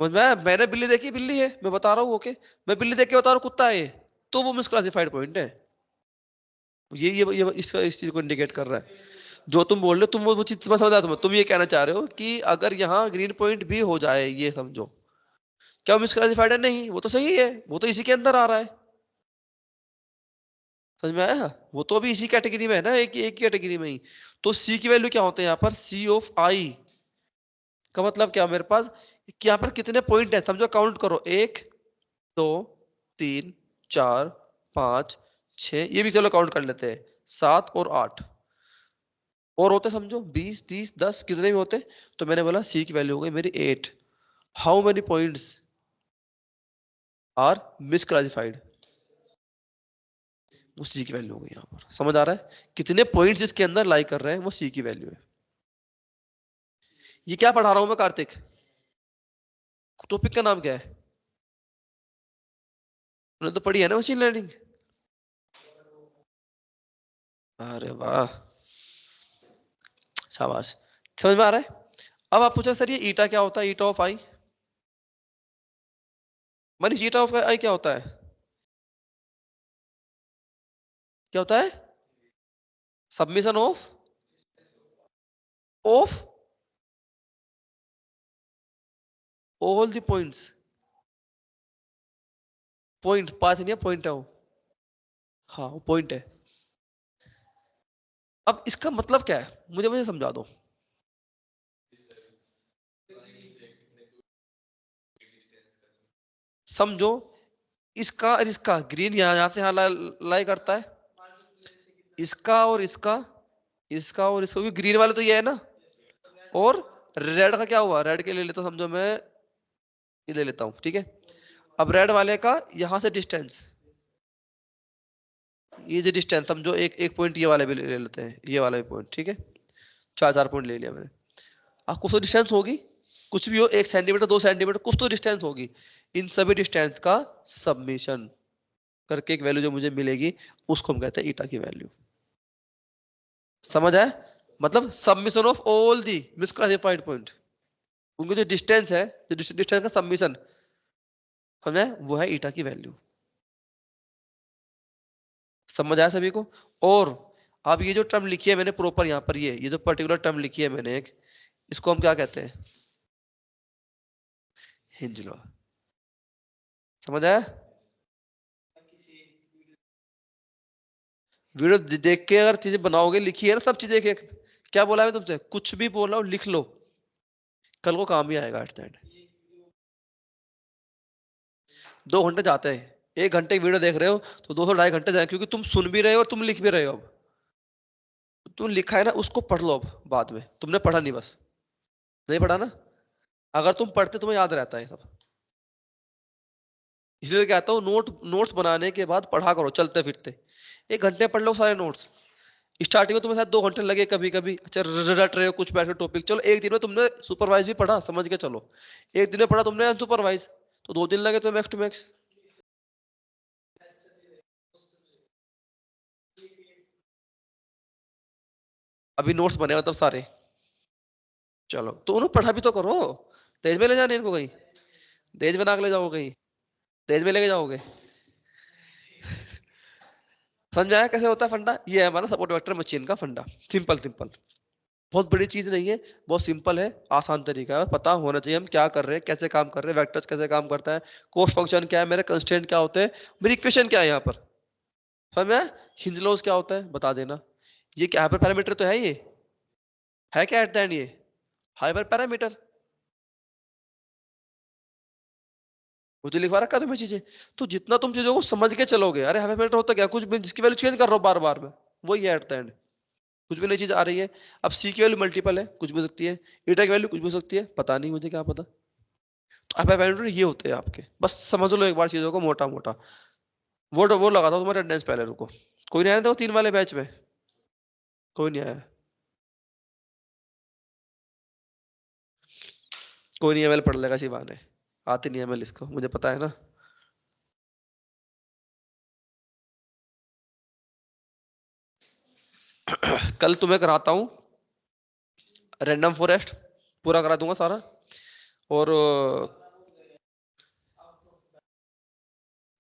मैंने बिल्ली देखी, बिल्ली है, मैं बता रहा हूँ ओके, मैं बिल्ली देख के बता रहा हूँ कुत्ता है ये, तो वो मिसक्लासिफाइड पॉइंट है। ये इसका इस चीज को इंडिकेट कर रहा है। जो तुम बोल रहे हो तुम वो चीज समझ समझ आया तुम्हें, तुम ये कहना चाह रहे हो कि अगर यहाँ ग्रीन पॉइंट भी हो जाए, ये समझो, क्या वो मिसक्लासिफाइड है, नहीं वो तो सही है, वो तो इसी के अंदर आ रहा है। समझ में आया, वो तो अभी इसी कैटेगरी में है ना, एक ही कैटेगरी में ही। तो सी की वैल्यू क्या होते हैं यहाँ पर, सी ऑफ आई का मतलब क्या, मेरे पास यहाँ पर कितने पॉइंट है समझो, काउंट करो, 1 2 3 4 5 6, ये भी चलो काउंट कर लेते हैं, 7 और 8 और होते समझो, 20 30 10 कितने भी होते। तो मैंने बोला सी की वैल्यू हो गई मेरी 8। How many points are misclassified, वो सी की वैल्यू हो गई यहाँ पर, समझ आ रहा है, कितने पॉइंट्स इसके अंदर लाई कर रहे हैं वो सी की वैल्यू है। ये क्या पढ़ा रहा हूं मैं कार्तिक, टॉपिक का नाम क्या है, मैंने तो पढ़ी है ना मशीन लर्निंग। अरे वाह, शाबाश, समझ में आ रहा है। अब आप पूछा सर ये ईटा क्या होता है, eta of i, minus eta of i क्या होता है, क्या होता है, submission of all the points, point पास नहीं है, पॉइंट है वो, हाँ वो पॉइंट है। अब इसका मतलब क्या है, मुझे मुझे समझा दो। समझो इसका और इसका, ग्रीन यहाँ से यहाँ लाई करता है, इसका और इसका, इसका और इसका, क्योंकि ग्रीन वाले तो ये है ना, और रेड का क्या हुआ, रेड के ले लेता हूं, समझो मैं ये ले लेता हूँ, ठीक है। अब रेड वाले का यहां से डिस्टेंस, ये जो डिस्टेंस समझो, एक एक पॉइंट ये वाले भी ले लेते हैं, ये वाला भी पॉइंट, ठीक है, 4 4 पॉइंट ले लिया मैंने। अब कुछ तो डिस्टेंस होगी, कुछ भी हो, 1 सेंटीमीटर 2 सेंटीमीटर कुछ तो डिस्टेंस होगी, इन सभी डिस्टेंस का सबमिशन करके एक वैल्यू जो मुझे मिलेगी, उसको हम कहते हैं ईटा की वैल्यू। समझ आए, मतलब submission of all the misclassified point, उनकी जो डिस्टेंस है, जो डिस्टेंस का सबमिशन समझे, वो है ईटा की वैल्यू। समझ आया सभी को। और अब ये जो टर्म लिखी है मैंने प्रॉपर यहाँ पर, ये जो पर्टिकुलर टर्म लिखी है मैंने एक, इसको हम क्या कहते हैं, हिंज लॉ। समझ आया, वीडियो देख के अगर चीजें बनाओगे, लिखी है ना सब चीजें, एक क्या बोला है तुमसे, कुछ भी बोल रहा हूँ लिख लो, कल को काम ही आएगा एट द एंड। 2 घंटे जाते हैं, 1 घंटे की वीडियो देख रहे हो तो 2 से 2.5 घंटे जाए, क्योंकि तुम सुन भी रहे हो और तुम लिख भी रहे हो। अब तुम लिखा है ना, उसको पढ़ लो। अब बाद में तुमने पढ़ा नहीं, बस नहीं पढ़ा ना, अगर तुम पढ़ते तुम्हें याद रहता है सब। इसलिए कहता हूँ नोट्स बनाने के बाद पढ़ा करो चलते फिरते। 1 घंटे पढ़ लो सारे नोट्स। स्टार्टिंग में तुम्हें शायद 2 घंटे लगे कभी कभी, अच्छा रट रहे हो कुछ बैठ के टॉपिक, चलो एक दिन में तुमने सुपरवाइज भी पढ़ा, समझ के चलो। एक दिन में पढ़ा तुमने अनसुपरवाइज, तो 2 दिन लगे तो मैक्स टू मैक्स। अभी नोट्स बने मतलब सारे। चलो तो उन्हें पढ़ा भी तो करो। तेज में ले जाने इनको कहीं, तेज बना के ले जाओ कहीं, तेज में लेके जाओगे। समझ आया कैसे होता है फंडा? ये है हमारा सपोर्ट वेक्टर मशीन का फंडा। सिंपल सिंपल, बहुत बड़ी चीज नहीं है, बहुत सिंपल है, आसान तरीका है, पता होना चाहिए हम क्या कर रहे हैं, कैसे काम कर रहे हैं, वेक्टर्स कैसे काम करता है, कोस्ट फंक्शन क्या है, मेरे कंस्ट्रेंट क्या होते हैं, मेरी इक्वेशन क्या है यहाँ पर। समझ में आया? हिंज लॉज क्या होता है बता देना। ये क्या हाइपर पैरामीटर तो है, ये है क्या एट द एंड, ये हाइपर पैरामीटर। मुझे लिखवा रखा है तुम्हें चीजें। तो जितना तुम चीजों को समझ के चलोगे, अरे हाइपर पैरामीटर होता क्या, कुछ भी जिसकी वैल्यू चेंज कर रहा हो बार बार में, वही है एट द एंड। कुछ भी नई चीज आ रही है। अब सी की वैल्यू मल्टीपल है, कुछ भी हो सकती है, ईटा की वैल्यू कुछ भी हो सकती है, पता नहीं मुझे क्या पता। तो हाइपर पैरामीटर ये होते हैं आपके, बस समझ लो एक बार चीजों को मोटा मोटा। वो लगाता हूँ तुम्हारे अटेंडेंस पहले, रुको। कोई नहीं आया था 3 वाले बैच में? कोई नहीं आया? कोई नहीं, एमएल पढ़ लेगा इसी बहाने। आती नहीं एमएल इसको, मुझे पता है ना। कल तुम्हें कराता हूँ रैंडम फॉरेस्ट, पूरा करा दूंगा सारा। और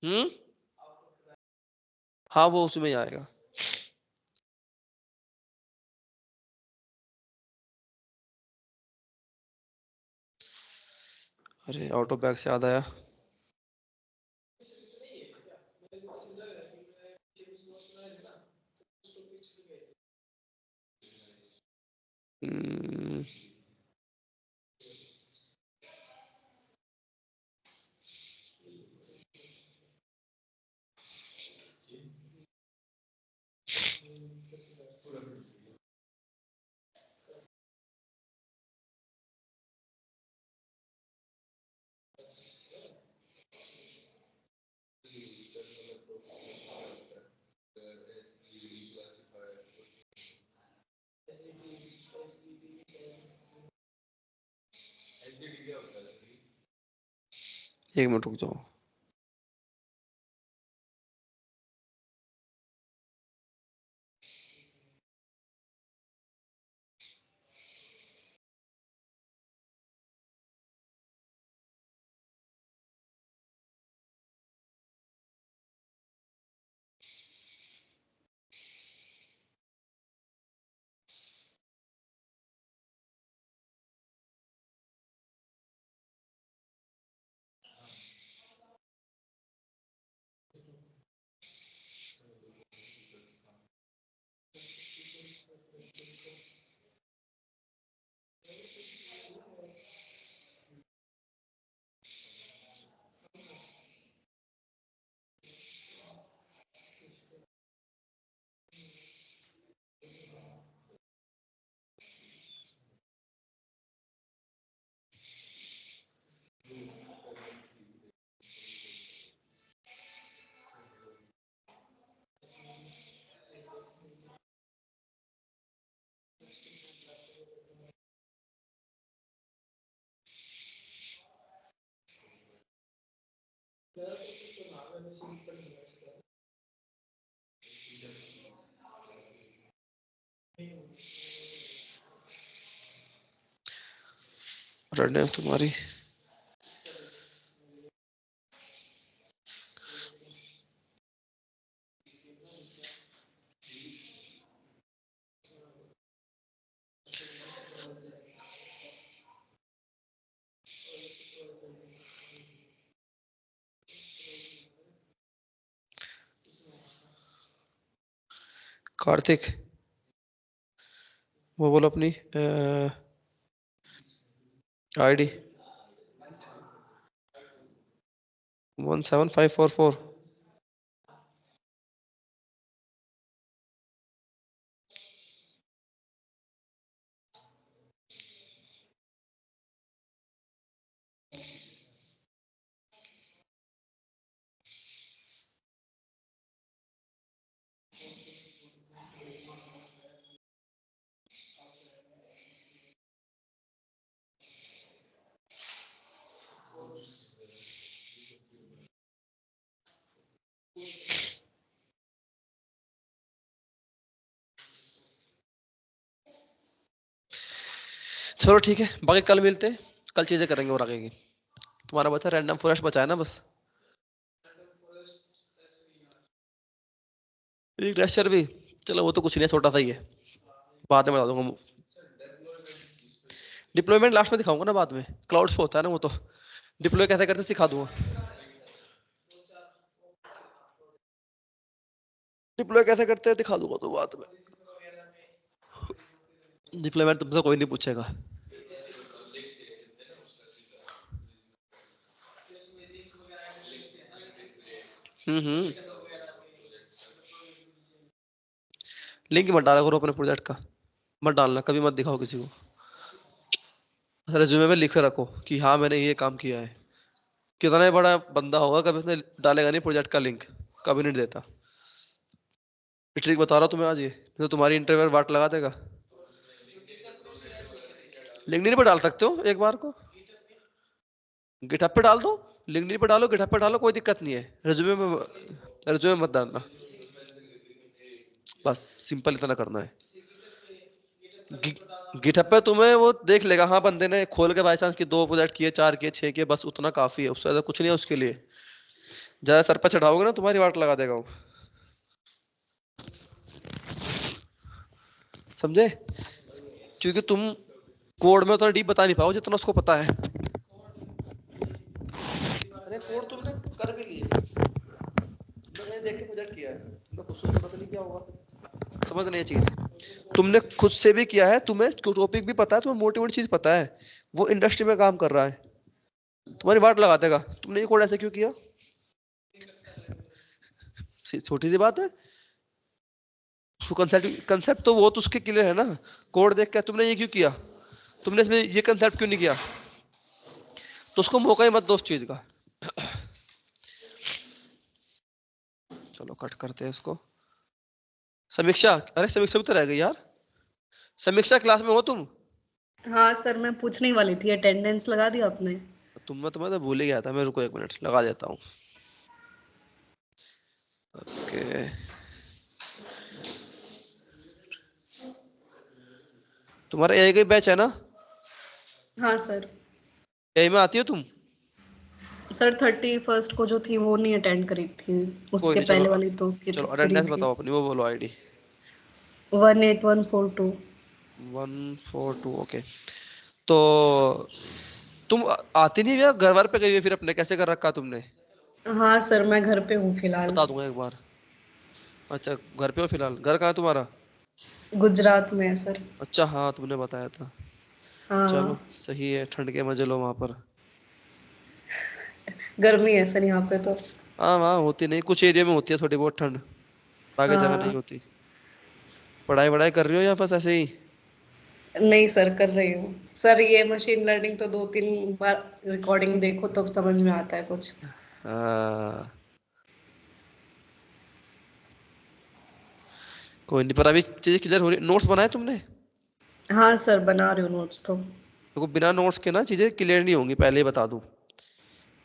हम्म, हाँ वो उसमें ही आएगा। अरे ऑटो बैग से याद आया। हम्म, एक मिनट रुक जाओ। अटेंडेंस तुम्हारी। कार्तिक, वो बोलो अपनी आईडी 17544। चलो ठीक है, बाकी कल मिलते हैं, कल चीजें करेंगे और आगे की। तुम्हारा बचा रैंडम फॉरेस्ट बचा है ना बस, एक रेस्टर भी। चलो वो तो कुछ नहीं है, छोटा सा ही है, बाद में बता दूंगा। डिप्लॉयमेंट लास्ट में दिखाऊंगा ना बाद में, क्लाउड्स पे होता है ना वो तो। डिप्लॉय कैसे करते सिखा दूंगा। डिप्लॉय कैसे करते हैं दिखा दूंगा तो बाद में। डिप्लॉयमेंट तुमसे कोई नहीं पूछेगा। हम्म। लिंक मत डाला करो अपने प्रोजेक्ट का, मत डालना कभी, मत दिखाओ किसी को। रेज्यूमे में लिखे रखो कि हाँ मैंने ये काम किया है। कितना ही बड़ा बंदा होगा कभी उसने डालेगा नहीं प्रोजेक्ट का लिंक, कभी नहीं देता। ट्रिक बता रहा हूँ तुम्हें आज, ये तो तुम्हारी इंटरव्यू वाट लगा देगा। लिंक्डइन पे डाल सकते हो एक बार को, गिटहब पे डाल दो। लिंक्डइन पे डालो, गिटहब पे डालो, कोई दिक्कत नहीं है। रेज्यूमे में, रेज्यूमे मत डालना, बस सिंपल इतना करना है। गिटहब पे तुम्हें वो देख लेगा, हाँ बंदे ने खोल के बाई चांस की 2 प्रोजेक्ट किए, 4 किए, 6 किए, बस उतना काफी है, उससे ज्यादा कुछ नहीं है उसके लिए। ज्यादा सर पे चढ़ाओगे ना तुम्हारी वाट लगा देगा वो, समझे? क्योंकि तुम कोड में उतना डीप बता नहीं पाओ जितना उसको पता है। अरे कोड तुमने कर भी लिए, तुमने देख के प्रोजेक्ट किया है, तुमने खुद से पता नहीं क्या होगा, समझ नहीं है चीज। तुमने खुद से भी किया है, तुम्हें टॉपिक भी पता है, तुम्हें मोटी मोटी चीज पता है, वो इंडस्ट्री में काम कर रहा है, तुम्हारी वाट लगा देगा। तुमने ये कोड ऐसे क्यों किया? छोटी सी बात है, कंसेप्ट कंसेप्ट तो वो तो उसके क्लियर है ना। कोड देख के तुमने ये क्यों किया, तुमने इसमें ये कंसेप्ट क्यों नहीं किया, तो उसको मौका ही मत दो उस चीज का। चलो कट करते हैं इसको। समीक्षा, अरे समीक्षा भी तो रह गई यार। समीक्षा क्लास में हो तुम? हाँ सर, मैं पूछने ही वाली थी, अटेंडेंस लगा दी आपने? तुम्हें तो भूल ही गया था मैं, रुको 1 मिनट लगा देता हूँ। ओके, तुम्हारा एआई का बैच है ना? हाँ सर। एआई में आती हो तुम? सर 31st को जो थी वो नहीं अटेंड करी थी, कोई उसके नहीं, चलो पहले वाली तो चलो करी अटेंडेंस थी। बताओ अपनी, वो बोलो आईडी। 18142। 142, ओके। तो तुम आती नहीं है, घर वर पे गई हुई फिर अपने, कैसे कर रखा तुमने? हाँ सर, मैं घर पे हूँ फिलहाल। बता दूंगा एक बार। अच्छा घर पे हो फिलहाल, घर कहाँ है तुम्हारा? गुजरात में है सर। अच्छा हाँ तुमने बताया था। चलो हाँ। सही है, ठंड के मजे लो वहां पर। गर्मी है सर यहाँ पे तो। हाँ वहाँ होती नहीं, कुछ एरिया में होती है थोड़ी बहुत ठंड, आगे जगह नहीं हाँ। होती। पढ़ाई वढ़ाई कर रही हो या बस ऐसे ही? नहीं सर, कर रही हूँ सर, ये मशीन लर्निंग तो 2-3 बार रिकॉर्डिंग देखो तब समझ में आता है कुछ। हाँ कोई नहीं, पर अभी चीजें क्लियर हो रही। नोट्स बनाए तुमने? हाँ सर, बना रही हूँ नोट्स तो। देखो बिना नोट्स के ना चीजें क्लियर नहीं होंगी, पहले ही बता दूं।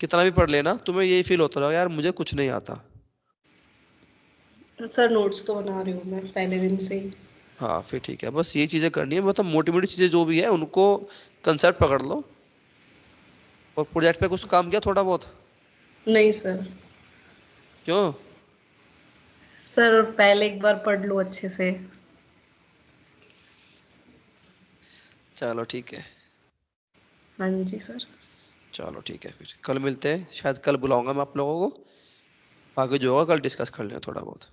कितना भी पढ़ लेना तुम्हें यही फील होता रहेगा यार मुझे कुछ नहीं आता। सर नोट्स तो बना रही हूँ मैं पहले दिन से ही। हाँ फिर ठीक है, बस ये चीजें करनी है, मतलब मोटी मोटी चीजें जो भी है उनको कंसेप्ट पकड़ लो। और प्रोजेक्ट पे कुछ काम किया थोड़ा बहुत? नहीं सर। क्यों? सर पहले एक बार पढ़ लो अच्छे से। चलो ठीक है। हाँ जी सर। चलो ठीक है, फिर कल मिलते हैं, शायद कल बुलाऊंगा मैं आप लोगों को, आगे जो होगा कल डिस्कस कर लें थोड़ा बहुत।